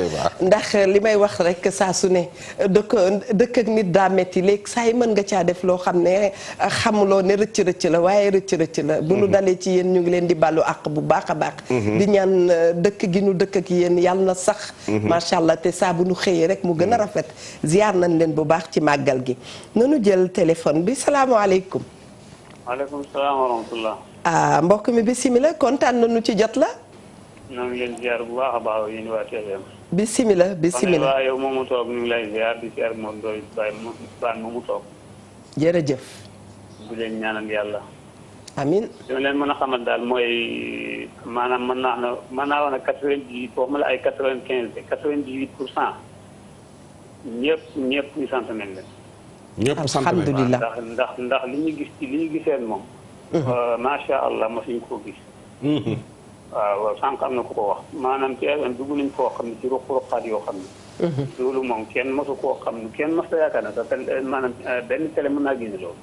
ndax li may wax rek saa su ne dëkk ak nit daa metti léegi saa yi mën nga caa def loo xam ne xamuloo ne rëcc la waaye rëcc la bu nu dalee ci yéen ñu ngi leen di bàllu àq bu baax a baax di ñaan dëkk gi nu dëkk ak yéen yàlla na sax macha allah te saa bu nu xëyee rek mu gën a rafet ziar nañ leen bu baax ci màggal gi nanu jël téléphone bi salaamaaleykum. maaleykum salaam wa rahmatullah. mbokk mi bisimilah kontaan nañu ci jot la. ñoo ngi leen ziar bu baax a baax yéen waa TFM. bisimilah. waaw yow moomu toog ñu ngi lay ziar di ziar moom doy baan moomu toog. jërëjëf. bu leen ñaanal yàlla. amiin. li ma leen mën a xamal daal mooy maanaam mën naa wax ne 98 foofu ma la ay 98% ñëpp ñu sant nañ leen. ñëpp sant nañ alhamdulilah ndax li ñu gis ci li ñu giseen moom. macha allah mosuñ koo gis. waaw sànq am na ku ko wax maanaam ci FM dugg nañ koo xam ne ci ruq-ruqaat yoo xam ne. loolu moom kenn mosu koo xam ne kenn mos a yaakaar ne sax maanaam benn télé mën naa génne loolu.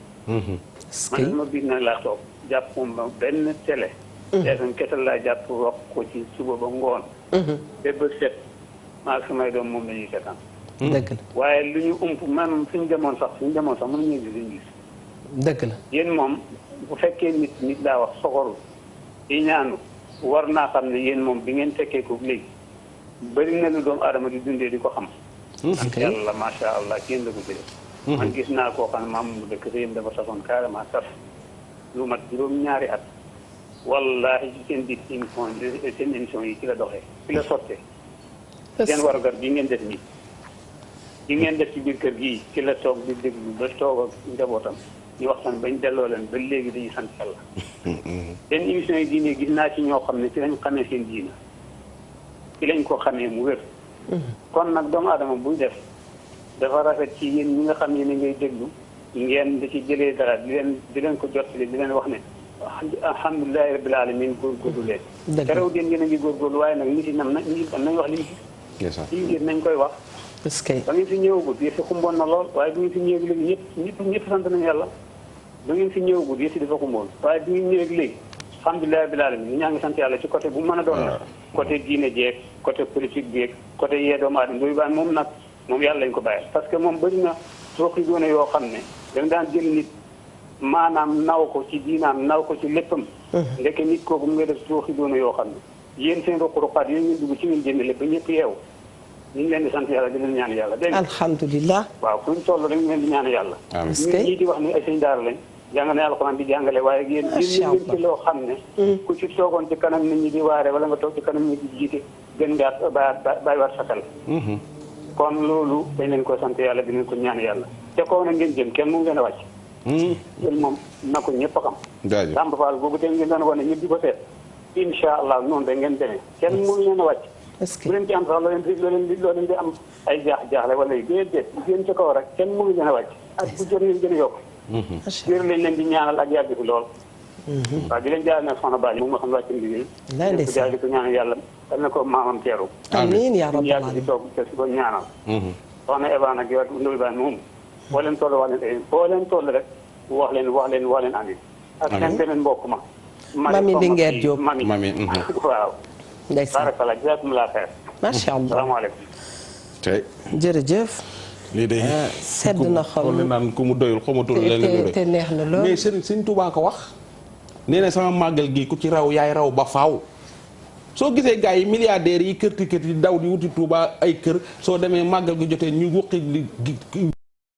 man ma biir na laa toog jàpp moom benn télé. FM kese laa jàpp wax ko ci suba ba ngoon. ba bët set maa ak samay doom moom la ñuy seetaan. dëgg la waaye lu ñu ump maanaam suñu demoon sax mënuñu gis liñ gis. dëgg la yéen moom bu fekkee nit daa wax soxorul yi ñaanu war naa xam ne yéen moom bi ngeen tekkee ko léegi bëri na lu doomu aadama di dundee di ko xam. yàlla macha allah ci yéen la ko jëlee. man gis naa koo xam ne maam mu dëkk yéen dafa safoon carrément saf lu mat juróom-ñaari at. wallahi ci seen biir émission yi ci la doxee ci la sottee. seen warugar bi ngeen def nii. bi ngeen def ci biir kër gii ci la toog di déglu ba toog ak njabootam ñu waxtaan bañ delloo leen ba léegi dañuy sant yàlla. seen émission yi diine gis naa ci ñoo xam ne ci lañ xamee seen diina ci lañ ko xamee mu wér. kon nag doomu aadama buy def dafa rafet ci yéen ñi nga xam ne ni ngay déglu ngeen di ci jëlee dara di leen ko jottali di leen wax ne alhamdulilahi rabbil alamin góorgóorlu leen. dëgg la keroog yéen a ngi góorgóorlu waaye nag nit yi nañ wax li ñu gis. lii nañ koy wax. est-ce que ba ngeen fi ñëwagul yëf yi xumboon na lool waaye bi ngeen fi ñëwee léegi ñëpp sant nañu yàlla. ba ngeen fi ñëwagul yëf yi dafa xumboon waaye bi ngeen ñëwee léegi alhamdulilah rabbil alamin ñaa ngi sant yàlla ci côté bu mën a doon nag. côté diine jeeg côté politique jeeg côté yee doomu aadama doy baan moom nag moom yàlla lañ ko bàyyee parce que moom bëri na sooxi doone yoo xam ne da nga daan jël nit maanaam naw ko ci diinaam naw ko ci léppam ndeke nit kooku mu ngay def sooxi doone yoo xam ne yéen seen ruq-ruqaat yooyu ngeen dugg ci ngeen génne lépp ba ñëpp yeewu ñu ngi leen di sant yàlla di leen ñaan yàlla dégg nga alhamdulilah waaw fu ñu toll rek ñu leen di ñaan yàlla ñun ñii di wax ni ay sëñ daara lañ jàng na alxuraan di jàngale waaye yéen leen ci loo xam ne ku ci toogoon ci kanam nit ñi di waare wala nga toog ci kanam nit ñi di jiite gën ngaa bàyyiwaat sa xel kon loolu dañ leen ko sant yàlla di leen ko ñaan yàlla te kaw na ngeen jëm kenn mu ngeen a wàcc yéen moom na ko ñëpp a xam Samba Fall boobu te ngeen doon wane ñëpp di ko seet incha allah noonu da ngeen demee kenn mu ngeen a wàcc bu leen ci am sax loo leen di am ay jaaxle wala yu déedéet ngeen ca kaw rek kenn mu ngeen a wàcc ak bu jot ngeen gën a yokk jërë lañ leen di ñaanal ak yàgg fi lool waaw di leen jaay nag soxna Bali moom nga xam wàcc liggéey ko jaay di ko ñaanal yàlla dal na ko maamam teeru amiin yaa rabbal yàgg di toog te si ko ñaanal soxna Eva nag yow Ndoye Bane moom boo leen toll rek wax leen andi ak seen beneen mbokk ma mami Linguère Diop mami waaw ndeysaan barakalla jazakumullah xeer macha allah salaamaaleykum tey jërëjëf lii de sedd na xol li naan ku mu doyul xamatul leen te neex na lool mais sëñ Tuubaa ko wax nee na sama màggal gi ku ci raw yaay raw ba faaw soo gisee gars yi milliardaires yi kërti yi daw di wuti Tuubaa ay kër soo demee màggal gi jotee ñu wuqi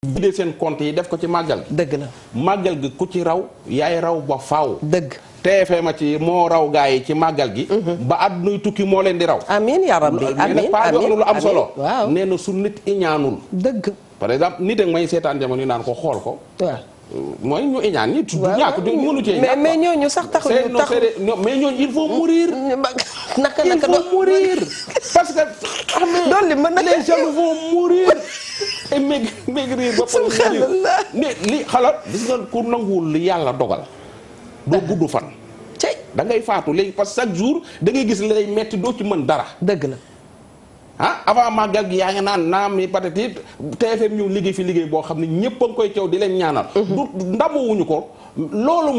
vidé seen compte yi def ko ci màggal gi dëgg la màggal gi ku ci raw yaay raw ba faaw dëgg TFM ci moo raw gaa yi ci màggal gi ba àddunay tukki moo leen di raw amiin yaa rabbi amiin pas wax na lu am solo waaw nee na su nit iñaanul dëgg par exemple nit ak may seetaan jamono yi naan ko xool ko waaw mooy ñu iñaan ñi du ñàkk du mënu cee mais ñooñu sax taxuñu mais ñooñu il faut mourir naka il faut mourir parce que xam nga doon li mën na les gens vont mourir et maigrir ba li xalaat gis nga ku nanguwul li yàlla dogal doo gudd fan da ngay faatu léegi parce que chaque jour da ngay gis li lay metti doo ci mën dara dëgg la avant màggal gi yaa ngi naan naam mi peut-être TFM ñu liggéey fi liggéey boo xam ne ñëpp a ngi koy caw di leen ñaanal du ndamuwuñu ko loolu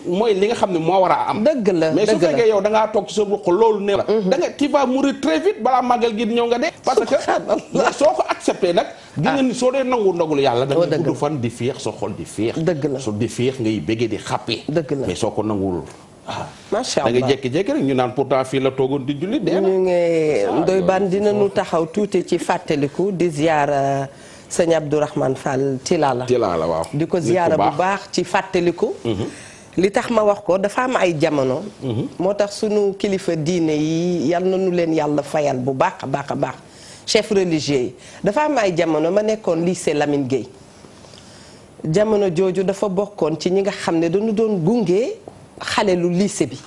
mooy li nga xam ne moo war a am dëgg la mais su fekkee yow da ngaa toog ci sa ruq loolu ne la da nga tu vas mourir très vite balaa màggal gi di ñëw nga dee parce que soo ko accepté nag gi nga ni soo dee nangu ndogul yàlla da nga gudd fan di féex sa xol di féex dëgg la su di féex ngay béggee di xàppi dëgg la mais soo ko nanguwul macha allah da nga jékki-jékki rek ñu naan pourtant fii la toogoon di julli dee ñu ngi Ndoye Bane dinañu taxaw tuuti ci fàttaliku di ziyaara sëñ Abdourahmane Fall Tilala waaw di ko ziyaara bu baax ci fàttaliku li tax ma wax ko dafa am ay jamono moo tax sunu kilifa diine yi yal na nu leen yàlla fayal bu baax a baax a baax chef religieux yi dafa am ay jamono ma nekkoon lycée Lamine Gueye jamono jooju dafa bokkoon ci ñi nga xam ne dañu doon gunge xale lu lycée bi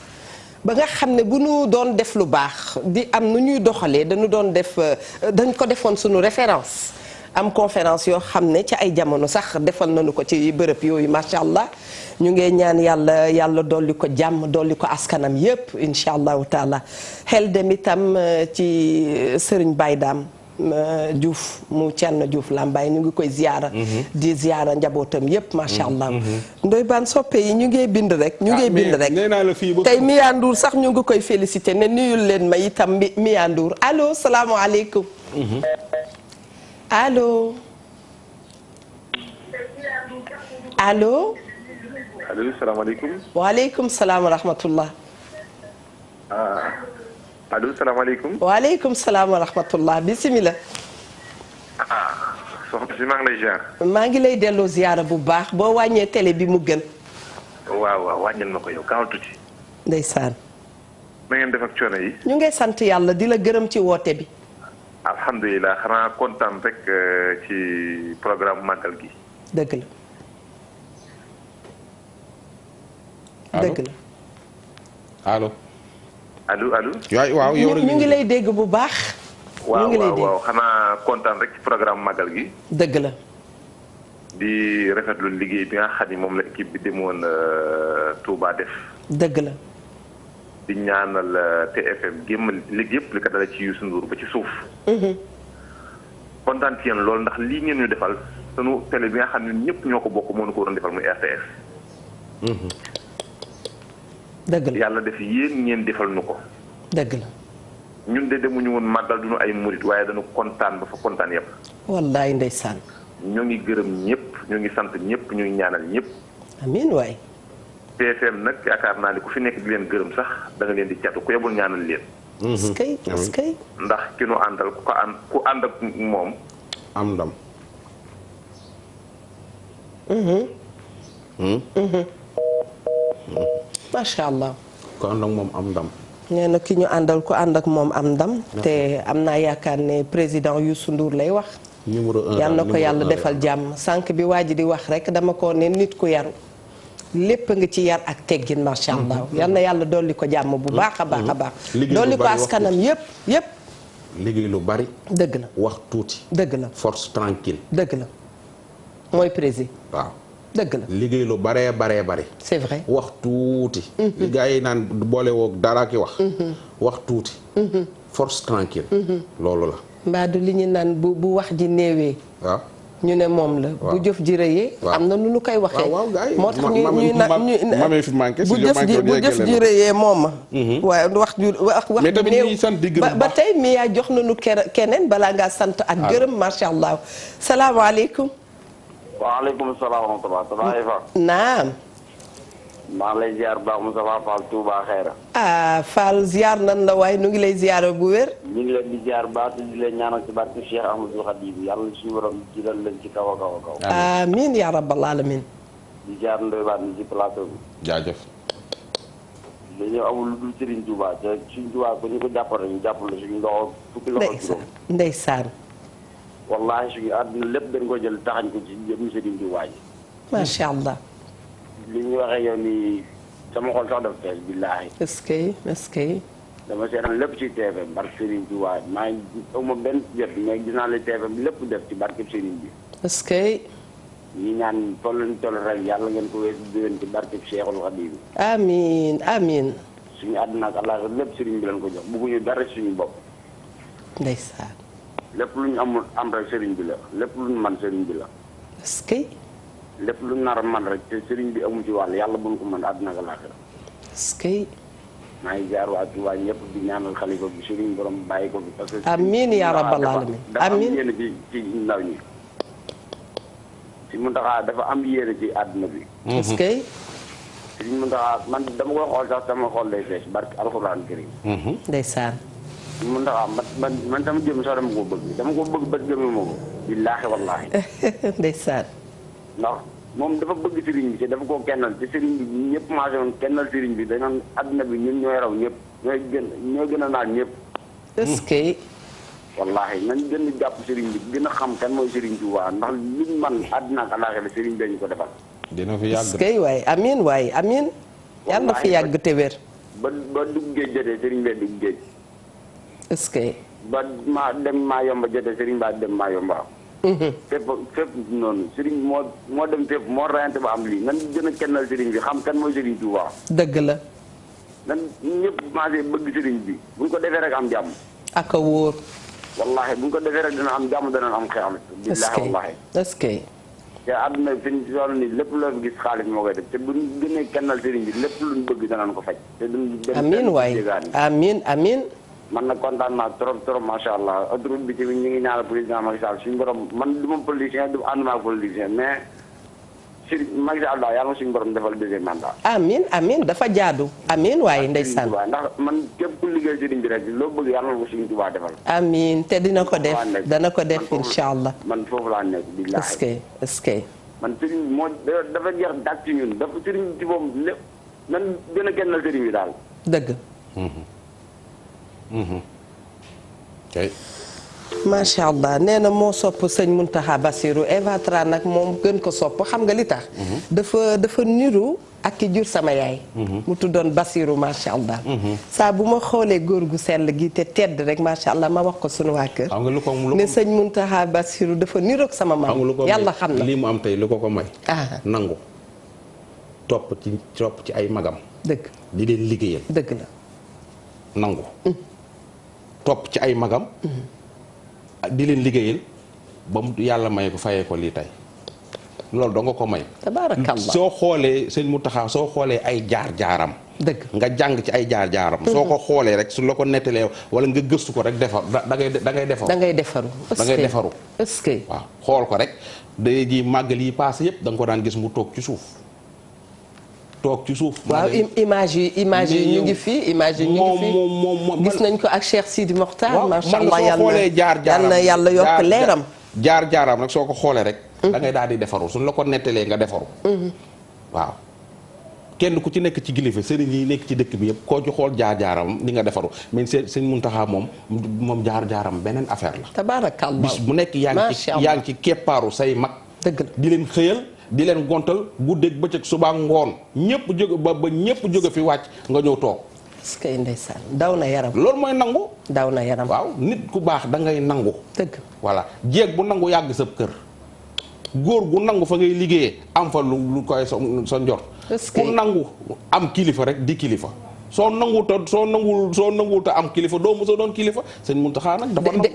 ba nga xam ne bu ñu doon def lu baax di am nu ñuy doxalee dañu doon def dañ ko defoon suñu référence am conférence yoo xam ne ci ay jamono sax defal nañu ko ci bërëb yooyu macha allah ñu ngi ñaan yàlla dolli ko jàmm dolli ko askanam yépp incha allahu taala xel dem itam ci Serigne Baye Dame Diouf mu Thierno Diouf Lambaye ñu ngi koy ziyaara di ziyaara njabootam yépp macha allah Ndoye Bane soppe yi ñu ngi bind rek tey Mia Ndour sax ñu ngi koy félicité ne nuyul leen ma itam Mia Ndour allo salaamaaleykum allo allo salaamaaleykum waaleykum salaam wa rahmatullah allo salaamaaleykum. waaleykum salaam wa rahmatullah bisimilah. soxna si maa ngi lay ziar. maa ngi lay delloo ziara bu baax boo wàññee télé bi mu gën. waaw wàññil ma ko yow kaawal tuuti. ndeysaan. na ngeen def ak coono yi. ñu ngay sant yàlla di la gërëm ci woote bi. alhamdulilah xanaa kontaan rek ci programme màggal gi. dëgg la. dëgg la. allo. allo. waaw yow rek ñu ngi lay dégg bu baax. ñu ngi lay dégg waaw xanaa kontaan rek ci programme màggal gi. dëgg la. di rafetlu liggéey bi nga xam ni moom la équipe bi demoon Touba def. dëgg la. di ñaanal TFM gémmal léegi yëpp li ko dala ci Youssou Ndour ba ci suuf. kontaan ci yéen loolu ndax lii ngeen ñu defal sunu télé bi nga xam ne ñëpp ñoo ko bokk moo ñu ko doon defal muy RTS. dëgg la yàlla def yéen ngeen defal nu ko. dëgg la. ñun de demuñu woon màggal duñu ay murit waaye dañu kontaan ba fa kontaan yëpp. wallaay ndeysaan. ñoo ngi gërëm ñëpp ñoo ngi sant ñëpp ñoo ngi ñaanal ñëpp. amiin waay. TFM nag yaakaar naa ni ku fi nekk di leen gërëm sax da nga leen di catu ku yebul ñaanal leen. est-ce que ndax ki nu àndal ku ànd ak moom. am ndam. macha allah. ku ànd ak moom am ndam. nee na ki ñu àndal ku ànd ak moom am ndam. te am naa yaakaar ne président Youssou Ndour lay wax. numéro 1 yal na ko yàlla defal jàmm sànq bi waa ji di wax rek dama ko ne nit ku yaru lépp nga ci yar ak teggin macha allah yal na yàlla dolli ko jàmm bu baax a baax a baax. dolli ko askanam yëpp. liggéey lu bari. dëgg la wax tuuti. dëgg la force tranquille. dëgg la mooy président. waaw dëgg la liggéey lu baree bari. c'est vrai wax tuuti. li gars yi naan boole woog dara ki wax. wax tuuti. force tranquille. loolu la. mbaa du li ñu naan bu wax ji néewee. waaw ñu ne moom la. bu jëf ji rëyee. am na nu ñu koy waxee. waaw gars yi moo tax ñu fi manqué bu jëf ji rëyee moom ma. waaye wax ju wax mais tamit néew ñuy sant di gërëm ba tey mi yaa jox nañu keneen balaa ngaa sant ak gërëm macha allah. salaamaaleykum. waaleykum salaam wa rahmatulah. naam. maa ngi lay ziar bu baax Moussa Fall Touba Xayra. ah Fall ziar nan la waaye nu ngi lay ziar bu wér. ñu ngi leen di ziar baax di leen ñaanal ci barke Cheikh Ahmadou Khadim yàlla suñu borom jilal leen ci kaw a kaw a kaw. amiin yaa rabbal alamin. di ziar Ndoye Bane ci plateau bi. jaajëf. dañoo amul lu dul Serigne Touba te suñu Touba ko ñu ko jàppale ñu jàppale suñu loxo fukki loxo juróom. ndeysaan. wallaahi suñu àdduna lépp dañ ko jël taxañ ko ci jëm Serigne Touba ji. macha allah. li ñu waxee yow nii sama xol sax dafa fees billaahi. est-ce que. dama seetaan lépp ci TFM barke Serigne Touba maa ngi awma benn jot mais gis naa ne TFM lépp def ci barke Serigne bi. est-ce que. ñi ñaan toll rek yàlla ngeen ko weesu déwén ci barke Cheikhul Khadim. amiin. suñu àdduna ak àllaaxira lépp Serigne bi leen ko jox bëgguñu dara suñu bopp. ndeysaan. lépp lu ñu am rek Serigne bi la lépp lu ñu man Serigne bi la. est-ce que. lépp lu nar a man rek te Serigne bi amu ci wàll yàlla buñ ko mën àdduna ak àllaaxira. est-ce que. maa ngi jaar waa Touba ñëpp di ñaanal xalifa bi Serigne borom bàyyi ko bi. parce que amiin yaa rabbal alamin amiin dafa am yéene ci ndaw ñi. si Mountakha dafa am yéene ci àdduna bi. est-ce que. si Mountakha man dama koy xool sax sama xol lay fees barke alxuraan karim. ndeysaan. si Mountakha man sama jëm sax dama ko bëgg ba gëmee ma ko. billaahi wallaahi. ndeysaan. ndax moom dafa bëgg sëriñ bi te dafa koo kennal te sëriñ bi ñëpp maase woon kennal sëriñ bi dañoon àdduna bi ñun ñooy raw ñëpp ñooy gën a naat ñëpp. est-ce que. wallaahi nañ gën a jàpp sëriñ bi gën a xam kan mooy sëriñ Tuubaa ndax luñ man àdduna ak àllaaxira sëriñ bi ñu ko defal. dina fi yàgg est-ce que waay amiin. yàlla na fi yàgg te wér. ba dugg géej jotee sëriñ bee dugg géej. est-ce que. ba maa yomba jotee sëriñ baa dem maa yomba. fépp noonu sëriñ moo dem fépp moo rayante ba am lii nan gën a kennal sëriñ bi xam kan mooy sëriñ Tuubaa. dëgg la. nan ñëpp maase bëgg sëriñ bi buñ ko defee rek am jàmm. ak a wóor. wallaahi buñ ko defee rek dina am jàmm dana am xeex. billaahi wallaahi. est-ce que. te àdduna fi ñu toll nii lépp loo fi gis xaalis moo koy def te buñ gënee kennal sëriñ bi lépp luñ bëgg danañ ko faj. te duñ dem amiin waay amiin. man nag kontaan naa trop macha allah autoroute bi ci ñu ngi ñaanal président Macky Sall suñu borom man du ma politicien du ànduma ak politicien mais si Macky Sall daal yàlla na suñu borom defal deuxième mandat. amiin dafa jaadu. amiin waaye ndeysaan. ndax man képp ku liggéey sëriñ bi rek loo bëgg yàlla na ko suñu Tuubaa defal. amiin te dina ko def dana ko def incha allah. man foofu laa nekk billaahi. est-ce que. man sëriñ moo dafa jeex dàq ci ñun dafa sëriñ ci moom lépp nan gën a kennal sëriñ bi daal. dëgg. kay. macha allah nee na moo sopp sëñ Mountakha Bassirou Eva Tra nag moom gën ko sopp xam nga li tax. dafa niru ak ki jur sama yaay. mu tuddoon Bassirou macha allah. saa bu ma xoolee góor gu sell gi te tedd rek macha allah ma wax ko sunu waa kër. xam nga lu ko ne sëñ Mountakha Bassirou dafa niru ak sama maam. yàlla xam na lii mu am tey lu ko may. nangu topp ci ay magam. dëgg di leen liggéeyal. dëgg la. nangu. topp ci ay magam. di leen liggéeyal ba mu yàlla may ko fayee ko lii tey loolu doo nga ko may. tabaarakallah soo xoolee sëñ Mountakha soo xoolee ay jaar-jaaram dëgg nga jàng ci ay jaar-jaaram. soo ko xoolee rek su la ko nettalee wala nga gëstu ko rek defar da ngay defaru. da ngay defaru. da ngay defaru. est-ce que waaw xool ko rek day ji màggal yi paase yëpp da nga ko daan gis mu toog ci suuf. waaw image yi ñu ngi fi image yi ñu ngi fi moom gis nañ ko ak Cheikh Sidi Mokhtar. macha allah yal na yàlla yokk leeram. jaar-jaaram rek soo ko xoolee rek. da ngay daal di defaru suñ la ko nettalee nga defaru. waaw kenn ku ci nekk ci kilifa sëriñ yi nekk ci dëkk bi yëpp koo ci xool jaar-jaaram di nga defaru mais sëñ Muntaxa moom jaar-jaaram beneen affaire la. tabaarakallah bis bu nekk yaa ngi ci keppaaru say mag. dëgg la di leen xëyal. di leen gontal guddeeg bëccëg suba ngoon ñëpp jóge ba ñëpp jóge fi wàcc nga ñëw toog. est-ce que ndeysaan daw na yaram. loolu mooy nangu. daw na yaram waaw nit ku baax da ngay nangu. dëgg voilà jéeg bu nangu yàgg sa kër. góor gu nangu fa ngay liggéeyee am fa lu koy sa njort. ku nangu am kilifa rek di kilifa. soo nanguwul te am kilifa doo mos a doon kilifa sëñ Muntaxa nag dafa nangu.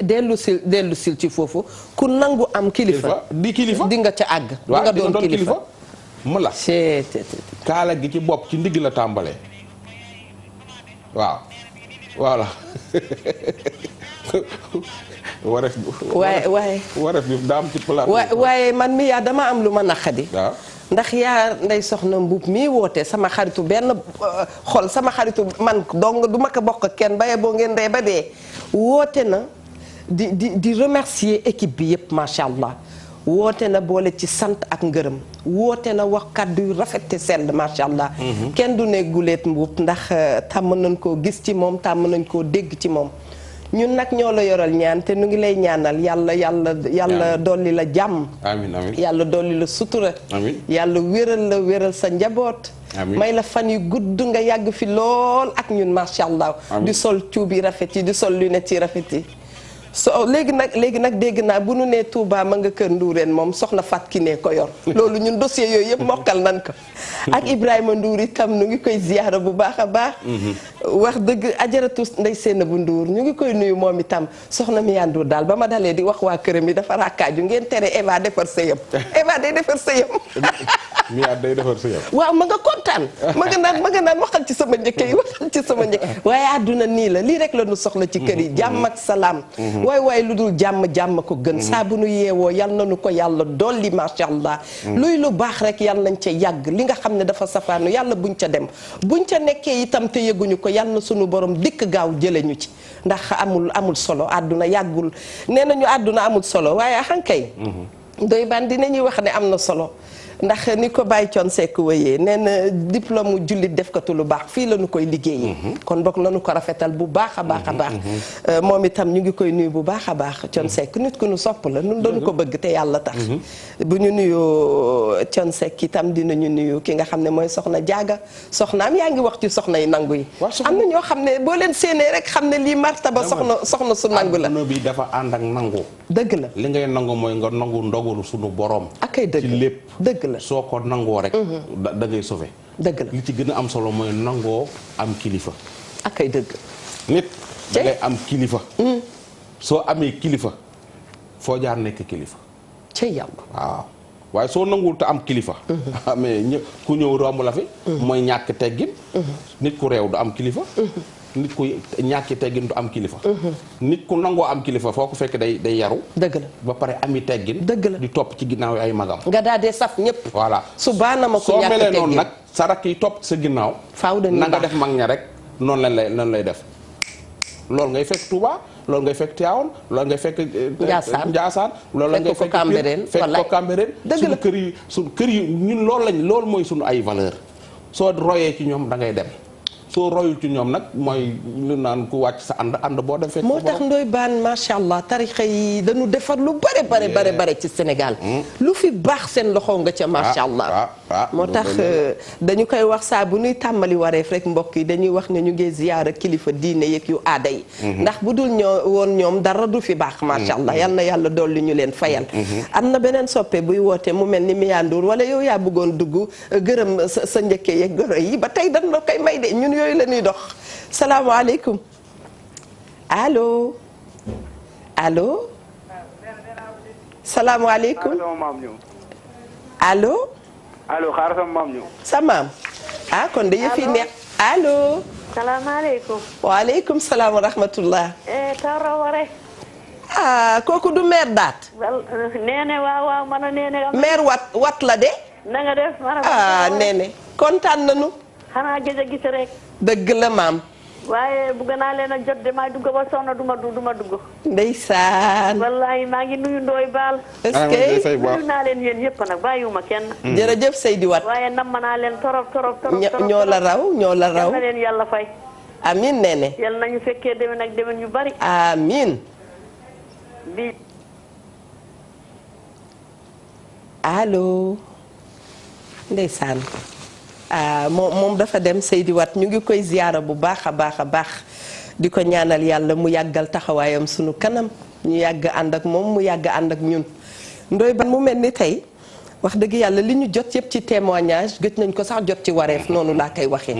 dellu sil ci foofu ku nangu am kilifa di kilifa di nga ca àgg. di nga doon kilifa mu la kaala gi ci bopp ci ndigg la tàmbalee waaw voilà wareef bi daa am ci palaat waaye man mi yaa dama am lu ma naqadi. waaw ndax yaa Ndeye Soxna Mbuub mii woote sama xaritu benn xol sama xaritu man dong du ma ko bokk kenn baye boo ngeen dee ba dee woote na di remercier équipe bi yëpp macha allah woote na boole ci sant ak ngërëm woote na wax kàddu yu rafet te sell macha allah. kenn du ne guleet Mbuub ndax tàmm nañ koo gis ci moom tàmm nañ koo dégg ci moom. ñun nag ñoo la yoral ñaan te nu ngi lay ñaanal yàlla dolli la jàmm. amiin amiin yàlla dolli la sutura. amiin yàlla wéral sa njaboot. amiin may la fan yu gudd nga yàgg fi lool ak ñun macha allah. di sol cuub yi rafet yi di sol lunettes yi rafet yi. léegi nag dégg naa bu nu nee Touba ma nga kër Ndourène moom soxna Fat Kiné ko yor loolu ñun dossier yooyu yëpp mokkal nan ko ak Ibrahima Ndour itam nu ngi koy ziyaara bu baax a baax. wax dëgg ajaratu Ndey Seyna bu Ndour ñu ngi koy nuyu moom itam soxna mi Ndour daal ba ma dalee di wax waa këram yi dafa rakkaaju ngeen tere Eva defar sëyam Eva day defar sëyam. Mia day defar sëyam. waaw ma nga kontaan ma nga naan waxal ci sama njëkk yi waxal ci sama njëkk waaye àdduna nii la lii rek la ñu soxla ci kër yi jàmm ak salaam. waay lu dul jàmm ko gën saa bu nu yeewoo yal nañu ko yàlla dolli macha allah. luy lu baax rek yal nañ ca yàgg li nga xam ne dafa safaanu yàlla buñ ca dem buñ ca nekkee itam te yëguñu ko yal na sunu borom dikk gaaw jële ñu ci ndax amul solo àdduna yàggul nee nañu àdduna amul solo waaye xankay doy ban dinañuy wax ne am na solo. ndax ni ko Baye Thione Seck wéyee nee na diplôme jullit def katu lu baax fii la ñu koy liggéeyee. kon bokk nañu ko rafetal bu baax a baax a baax. moom itam ñu ngi koy nuyu bu baax a baax Thione Seck nit ku nu sopp la ñun dañu ko bëgg te yàlla tax. bu ñu nuyoo Thione Seck itam dinañu nuyu ki nga xam ne mooy soxna Jaaga soxnaam yaa ngi wax ci soxna yi nangu yi. am na ñoo xam ne boo leen séenee rek xam ne lii martaba soxna su nangu la. àdduna bi dafa ànd ak nangu. dëgg la li ngay nangu mooy nga nangu ndogalu sunu borom. akay dëgg ci lépp dëgg la. soo ko nangoo rek. da ngay sauvé. dëgg la li ci gën a am solo mooy nangoo am kilifa. akay dëgg. nit da ngay am kilifa. soo amee kilifa foo jaar nekk kilifa. ca yàlla waaw waaye soo nanguwul te am kilifa. mais ku ñëw romb la fi. mooy ñàkk teggin. nit ku réew du am kilifa. nit ku ñàkki teggin du am kilifa. nit ku nangoo am kilifa foo ko fekk day yaru. dëgg la ba pare ami teggin. dëgg la di topp ci ginnaaw ay magam. nga daal dee saf ñëpp. voilà su baana ma ko soo ñàkk melee teggin noonu nag sa rakk yi topp sa ginnaaw. faaw dañuy na nga baax def mag ña rek noonu lañ lay def. loolu ngay fekk Touba loolu ngay fekk Tivaouane loolu ngay fekk. Ndiassane loolu ngay fekk Cambérène fekk ko Cambérène. dëgg la suñu kër yi ñun loolu mooy suñu ay valeur soo royee ci ñoom da ngay dem. soo royul ci ñoom nag mooy lu naan ku wàcc sa ànd boo dem fekk moo tax ndoy baan macha allah tarixa yi dañu defar lu bare ci Sénégal lu fi baax seen loxo nga ca macha allah moo tax dañu koy wax saa bu ñuy tàmbali wareef rek mbokk yi dañuy wax ne ñu ngi ziyaara kilifa diine yeeg yu aada yi ndax bu dul woon ñoom dara du fi baax macha allah yal na yàlla dolli ñu leen fayal am na beneen soppe buy woote mu mel ni Mia Ndour wala yow yaa bëggoon dugg gërëm sa njëkkee yeeg goro yi ba tey dañ la koy may de ñun yooyu la ñuy dox salaamaaleykum allo allo salaamaaleykum allo allo xaaral sama maam ñëw. sa maam ah kon de yëf yi neex allo. salaamaaleykum. waaleykum salaam wa rahmatullah. Tarawore. kooku du maire daat. Néné waaw man a Néné. maire wat la de. na nga def Néné kontaan nañu. xanaa gëj a gis rek. dëgg la maam. waaye bëgg naa leen a jot de maa dugg ba sonn duma dugg. ndeysaan. wallahi maa ngi nuyu Ndoye Baal. est-ce que nuyu naa leen yéen yëpp nag bàyyiwuma kenn. jërëjëf Seydi Wat. waaye nam naa leen torop. ñoo la raw. yal na leen yàlla fay. amiin Néné. yal nañu fekkee déwén ak déwén yu bari. amiin. allo. ndeysaan. moom dafa dem Seydi Wat ñu ngi koy ziyaara bu baax a baax di ko ñaanal yàlla mu yàggal taxawaayam sunu kanam ñu yàgg ànd ak moom mu yàgg ànd ak ñun. Ndoye Bane mu mel ni tey wax dëgg yàlla li ñu jot yëpp ci témoignage gëj nañ ko sax jot ci wareef noonu laa koy waxee.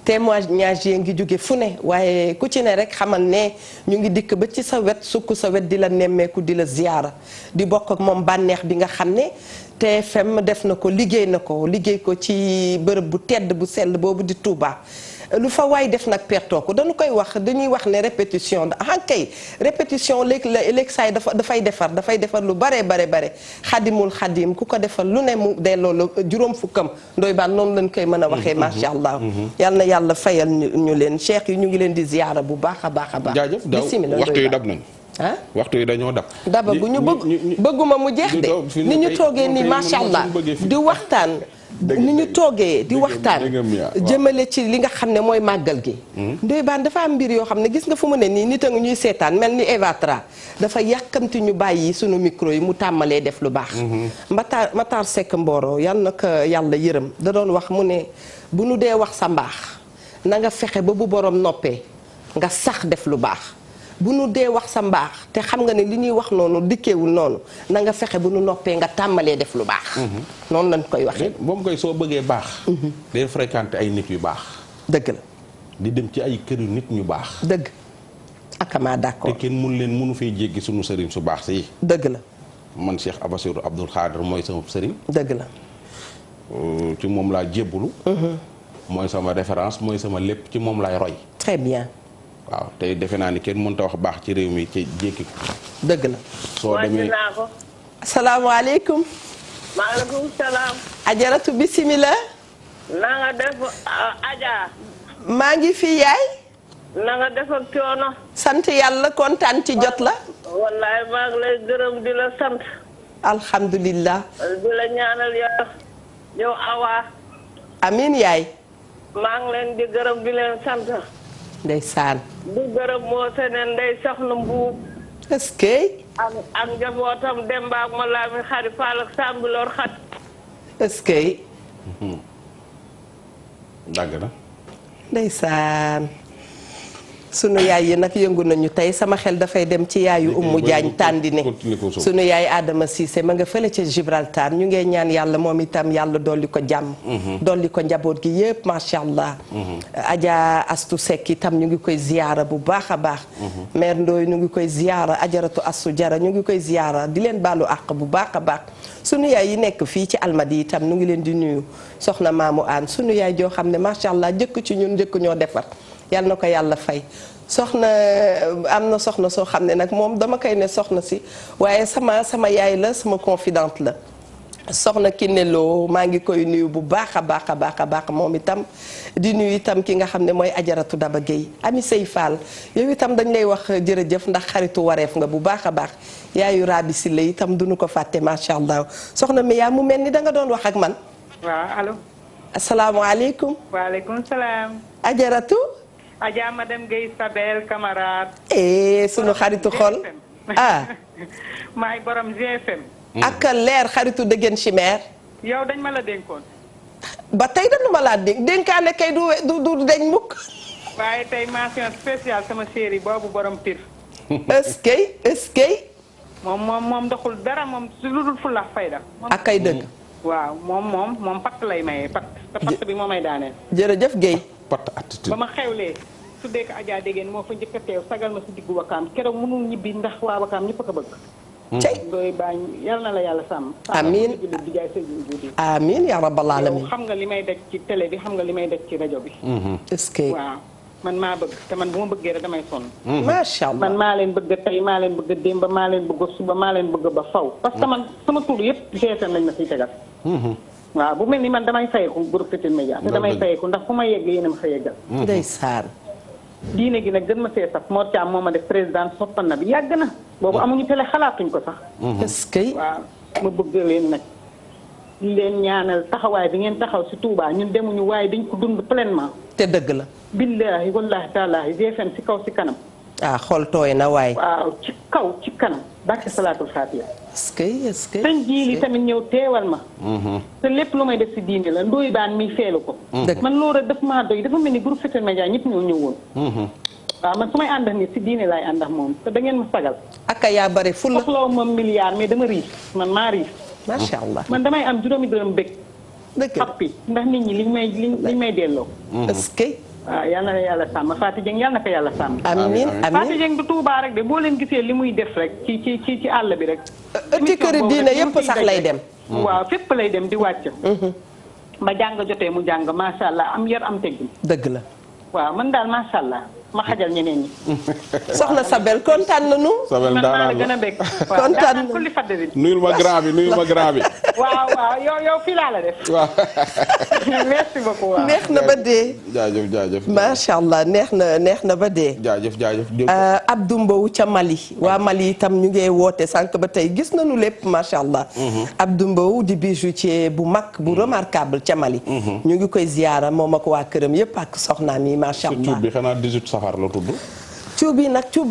témoignage yi ngi jóge fu ne waaye ku ci ne rek xamal ne ñu ngi dikk ba ci sa wet sukk sa wet di la nemmeeku di la ziyaara di bokk ak moom bànneex bi nga xam ne. TFM def na ko liggéey ko ci bërëb bu tedd bu sell boobu di Touba lu fa waay def nag pertoo ko dañu koy wax dañuy wax ne répétition kay répétition léeg saay dafay defar lu bare xadimul xadim ku ko defal lu ne mu delloo la juróom fukkam Ndoye Bane noonu lañ koy mën a waxee macha allah. yal na yàlla fayal ñu leen cheikh yi ñu ngi leen di ziyaara bu baax a baax. jaajëf daaw waxtu yi dab nañ. waxtu yi dañoo dab. daba bu ñu bëgguma mu jeex de ni ñu toogee nii macha allah di waxtaan. ni ñu toogee di waxtaan jëmale ci li nga xam ne mooy màggal gi. Ndoye Bane dafa am mbir yoo xam ne gis nga fu mu ne nii nit a ngi ñuy seetaan mel ni Eva Tra dafa yàkkamti ñu bàyyi sunu micro yi mu tàmmalee def lu baax. Matar Seck Mboro yal na ko yàlla yërëm da doon wax mu ne bu nu dee wax sa mbaax na nga fexe ba bu borom noppee nga sax def lu baax. bu nu dee wax sa mbaax te xam nga ne li ñuy wax noonu dikkeewul noonu na nga fexe bu nu noppee nga tàmbalee def lu baax. noonu lañ koy waxee. moom koy soo bëggee baax. day fréquenter ay nit yu baax. dëgg la. di dem ci ay kër yu nit ñu baax. dëgg akamaa d'accord. te kenn mënu fay jéggi sunu sëriñ su baax si. dëgg la. man Cheikh Abassirou Abdoul Khadir mooy sama sëriñ. dëgg la. ci moom laa jébbalu. mooy sama référence mooy sama lépp ci moom laay roy. très bien. waaw tey defe naa ni kenn mënut a wax baax ci réew mi ci jékki ko. dëgg la. soo demee asalaamaaleykum. maaleykum salaam. ajaratu bisimila. na nga def Adja. maa ngi fi yaay. na nga def ak coono. sant yàlla kontaan ci jot la. wallaay maa ngi lay gërëm di la sant. alhamdulilah. di la ñaanal yow Awa. amiin yaay. maa ngi leen di gërëm di leen sant. ndeysaan. di gërëm moo seneen ndey soxna mbuub. est-ce que. ak njabootam Demba ak Malaami Xari Fall ak Sambilor Xat. est-ce que. dàgg na. ndeysaan. sunu yaay yi nag yëngu nañu tey sama xel dafay dem ci yaayu Umu Jaañ Tandine sunu yaay Adama Cissé ma nga fële ca Gibraltar ñu ngee ñaan yàlla moom itam yàlla dolli ko jàmm dolli ko njaboot gi yëpp macha allah. Adja Astu Sekk itam ñu ngi koy ziyaara bu baax a baax. mère Ndoye ñu ngi koy ziyaara ajaratu Astu Jara ñu ngi koy ziyaara di leen baalu àq bu baax a baax. sunu yaay yi nekk fii ci Almadi itam ñu ngi leen di nuyu soxna Maamu Aan sunu yaay joo xam ne macha allah jëkk ci ñun jëkk ñoo defar. yàlla na ko yàlla fay soxna am na soxna soo xam ne nag moom dama koy ne soxna si waaye sama yaay la sama confidente la soxna Kiné Lo maa ngi koy nuyu bu baax a baax moom itam di nuyu itam ki nga xam ne mooy ajaratu Daba Gueye Ami Sey Fall yow itam dañ lay wax jërëjëf ndax xaritu wareef nga bu baax a baax yaayu Rabi Sile itam duñu ko fàtte macha allah soxna mi yaa mu mel ni da nga doon wax ak man. waaw allo. asalaamaaleykum. waaleykum salaam. ajaratu. Adja madame Guèye Sabel camarade. sunu xaritu xol. maay borom GFM. ak leer xaritu dëggeen chimère. yow dañ ma la dénkoon. ba tey dañu ma laa dénkaane kay du deñ mukk. waaye tey mention spéciale sama chéri boobu borom Pire. est-ce que. moom doxul dara moom su lu dul fulla fayda. ak kay dëgg. waaw moom patt lay maye patt te patt bi moo may daaneel. jërëjëf Guèye. patt attitude ba ma xewlee su dee ko Adja Dégeen moo fa njëkk a teew sagal ma si diggu Wakaam keroog mënul ñibbi ndax waa Wakaam ñëpp a ko bëgg. cey Ndoye Bane yal na la yàlla sàmm. amiin di jaay Seydou Dioudi. amiin yaa rabbal alamin. xam nga li may daj ci télé bi xam nga li may daj ci rajo bi. est-ce que. waaw man maa bëgg te man bu ma bëggee rek damay sonn. macha allah man maa leen bëgg tey maa leen bëgg démb maa leen bëgg suba maa leen bëgg ba faw. parce que man sama tur yëpp GFM lañ ma fiy tegal. waaw bu mel ni man damay fayeku groupe Futurs Médias te damay fayeku ndax fu ma yegg yéen a ma fa yeggal. ndeysaan. diine gi nag gën ma see sax Mor Thiam moo ma def président soppan na bi yàgg na. boobu amuñu télé xalaatuñ ko sax. est-ce que. waaw ma bëgg leen nag. di leen ñaanal taxawaay bi ngeen taxaw si Touba ñun demuñu waaye dañ ko dund pleinement. te dëgg la. billaahi wallaahi taalaahi GFM si kaw si kanam. ah xol tooy na waay. waaw ci kaw ci kanam. barke salaatul faatiha. est-ce que est-ce que. sëñ jiili tamit ñëw teewal ma. te lépp lu may def si diine la Ndoye Bane mi feelu ko. man loolu daf maa doy dafa mel ni groupe Futurs Médias ñëpp ñoo ñëwoon. waaw man su may ànd ak nit si diine laay ànd ak moom te da ngeen ma sagal. ak yaa bare ful la soxlawu ma milliard mais dama riis man maa riis. macha allah man damay am juróomi dërëm bëgg. dëgg la xappi ndax nit ñi liñ may delloo. est-ce que. waaw yal na la yàlla sàmm Fatou Dieng yal na ko yàlla sàmm. amiin amiin Fatou Dieng du Touba rek de boo leen gisee li muy def rek ci àll bi rek. ëtti këri diine yëpp sax lay dem. waaw fépp lay dem di wàcc. ba jàng jotee mu jàng macha allah am yar am teggin. dëgg la. waaw man daal macha allah ma xajal ñeneen ñi. soxna Sabel kontaan nañu. Sabel man maa la daanaka gën a bëgg. kontaan waaw kulli fàttali. nuyul ma grand bi nuyul ma grand bi. waaw yow fii laa la def. waaw. merci beaucoup waaw. neex na ba dee. jaajëf. macha allah neex na ba dee. jaajëf. Abdou Mbow ca Mali waa Mali itam ñu ngi woote sànq ba tey gis nañu lépp macha allah. Abdou Mbow di bijoutier bu mag bu remarquable ca Mali. ñu ngi koy ziyaara moom ak waa këram yëpp ak soxnaam yi macha allah. cuub bi xanaa 18 safar la tudd. cuub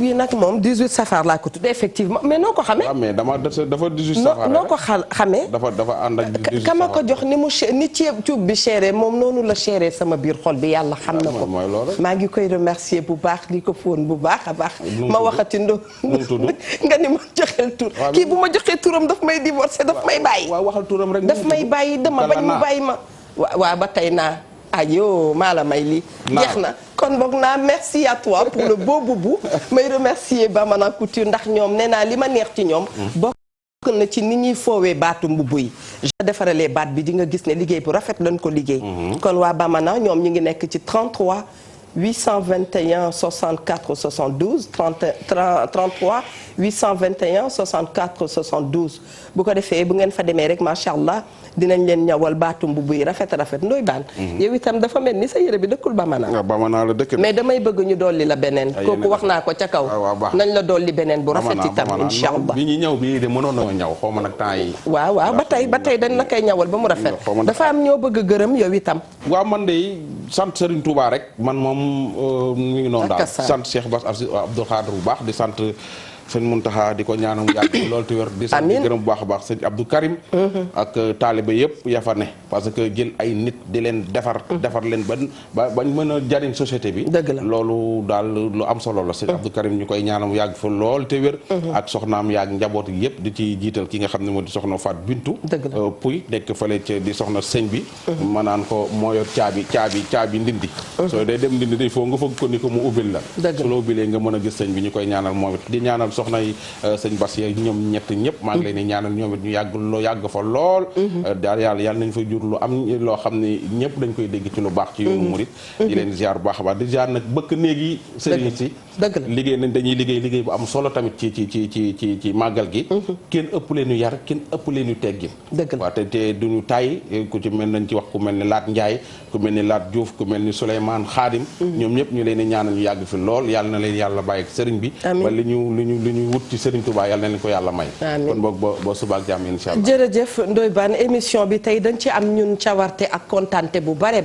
yi nag moom 18 safar laa ko tudd effectivement mais noo ko xamee. waaw mais dafa 18 safar noo ko xamee. dafa ànd ak 18 safar kama ko jox ni cuub bi chéré moom noonu la chéré sama biir xol bi yàlla xam na ko. maa ngi koy remercier bu baax di ko fóon bu baax a baax. ma waxati nga ni ma joxeel tur. kii bu ma joxee turam daf may divorcer daf may bàyyi. waaw waxal turam rek daf may bàyyi dama bañ mu bàyyi ma. waaw ba tey naa. ayo maa la may lii jeex na kon boog naa merci à toi pour le beau boubou may remercier Bamana Couture ndax ñoom nee naa li ma neex ci ñoom bokk na ci ni ñuy foowee baatu mbubb yi je defaralee baat bi di nga gis ne liggéey bu rafet lañ ko liggéey kon waa Bamana ñoom ñu ngi nekk ci 33 821 64 72 33 821 64 72 bu ko defee bu ngeen fa demee rek macha allah dinañ leen ñawal baatu mbubb yi rafet Ndoye Bane yow itam dafa mel ni sa yére bi dëkkul Bamana. waaw Bamana la dëkk mais damay bëgg ñu dolli la beneen kooku wax naa ko ca kaw nañ la dolli beneen bu rafet itam incha allah bi ñu ñëw bii de mënoon na ñaw xaw ma nag temps yi waaw ba tey dañ la koy ñawal ba mu rafet dafa am ñoo bëgg gërëm yow itam waaw man de sant Serigne Touba rek man moom mi ngi noonu daal sant Cheikh Bass Abdou Khadre bu baax di sant sëñ Muntaxa di ko ñaanal mu yàgg loolu te wér di sant di gërëm bu baax a baax sëñ Abdou Karim ak taalibe yëpp ya fa ne parce que jël ay nit di leen defar leen bañ mën a jariñ société bi loolu daal lu am solo la sëñ Abdou Karim ñu koy ñaanal mu yàgg fa lool te wér ak soxnaam yaag njaboot gi yëpp di ci jiital ki nga xam ne moo di soxna Fat Bintu Puy nekk fële ci di soxna sëñ bi ma naan ko moo yor caabi ndindi soo day dem ndindi day foo nga foog ko ni ko mu ubbil la su la ubbilee nga mën a gis sëñ bi ñu koy ñaanal moom it di ñaanal soxna yi sëñ Bass yi ñoom ñëpp maa ngi leen di ñaanal ñoom it ñu yàgg fa lool daal yàlla nañ fa jur lu am loo xam ne ñëpp dañ koy dégg ci lu baax ci yoonu murit di leen ziar bu baax a baax di ziar nag bëkk néeg yi sëriñ si liggéey nañ dañuy liggéey bu am solo tamit ci màggal gi kenn ëpp leen ñu yar kenn ëpp leen ñu teggin waaw te duñu tay ku ci mel nañ ci wax ku mel ni Laat Njaay ku mel ni Laat Diouf ku mel ni Souleymane Khadim ñoom ñëpp ñu leen di ñaanal ñu yàgg fi lool yàlla na leen yàlla bàyyi ak sëriñ bi ba li ñu wut ci Serigne Touba yàlla na leen ko yàlla may kon boog boo subaak jàmm insha Allah jërëjëf Ndoye Bane émission bi tey dañ ci am ñun cawarte ak kontante bu bare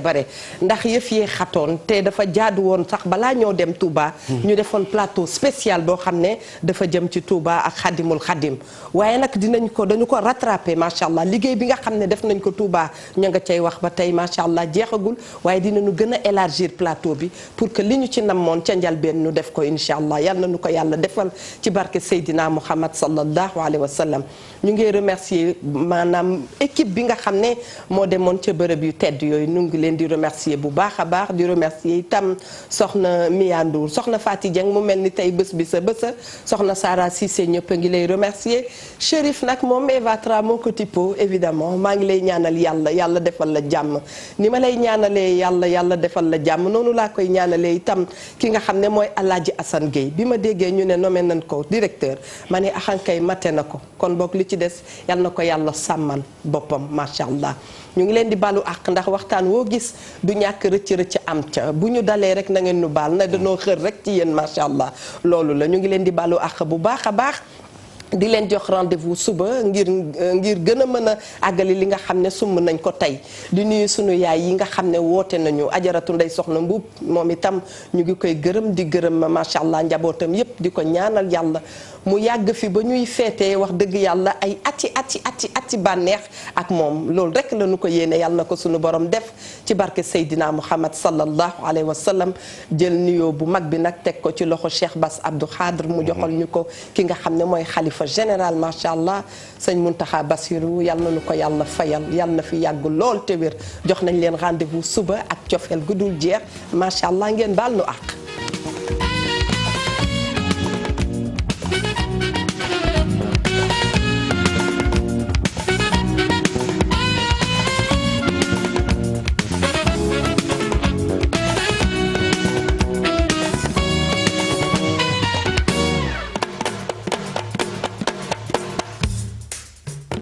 ndax yëf yee xatoon te dafa jaadu woon sax balaa ñoo dem Touba ñu defoon plateau spécial boo xam ne dafa jëm ci Touba ak Xadimul Xadim waaye nag dañu ko rattrapé macha allah liggéey bi nga xam ne def nañ ko Touba ña nga cay wax ba tey macha allah jeexagul waaye dinañu gën a élargir plateau bi pour que li ñu ci namoon ca njalbeen ñu def ko insha allah yal na ñu ko yàlla defal ci barke Seydina Muhammad sallallahu alayhi wa sallam. ñu ngi remercier maanaam équipe bi nga xam ne moo demoon ca bërëb yu tedd yooyu ñu ngi leen di remercier bu baax a baax di remercier itam soxna Mia Ndour soxna Fati Dieng mu mel ni tey bés bi sa bésa soxna Sara Cissé ñëpp a ngi lay remercier Chérif nag moom Eva Tra mon petit pot évidemment maa ngi lay ñaanal yàlla defal la jàmm ni ma lay ñaanalee yàlla defal la jàmm noonu laa koy ñaanalee itam ki nga xam ne mooy Alaaji Assane Gueye bi ma déggee ñu ne nommé nañ ko directeur ma ne axankay mate na ko kon boog li ci des yal na ko yàlla sàmmal boppam macha allah ñu ngi leen di balu àq ndax waxtaan woo gis du ñàkk rëcc am ca bu ñu dalee rek na ngeen nu baal na dañoo xër rek ci yéen macha allah loolu la ñu ngi leen di balu àq bu baax a baax di leen jox rendez-vous suba ngir gën a mën a àggali li nga xam ne sumb nañ ko tey di nuyu sunu yaay yi nga xam ne woote nañu ajaratu ndey soxna mbuub moom itam ñu ngi koy gërëm di gërëm macha allah njabootam yépp di ko ñaanal yàlla mu yàgg fi ba ñuy feetee wax dëgg yàlla ay ati bànneex ak moom loolu rek la ñu ko yéene yàlla na ko sunu borom def ci barke Seydina Muhammad sallallahu alayhi wa sallam jël nuyoo bu mag bi nag teg ko ci loxo Cheikh Bass Abdou Khadre mu joxal ñu ko ki nga xam ne mooy xalifa général macha allah sëñ Muntaxa Basiru yàlla na ñu ko yàlla fayal yàlla na fi yàgg lool te wér jox nañ leen rendez-vous suba ak cofeel gu dul jeex macha allah ngeen baal nu àq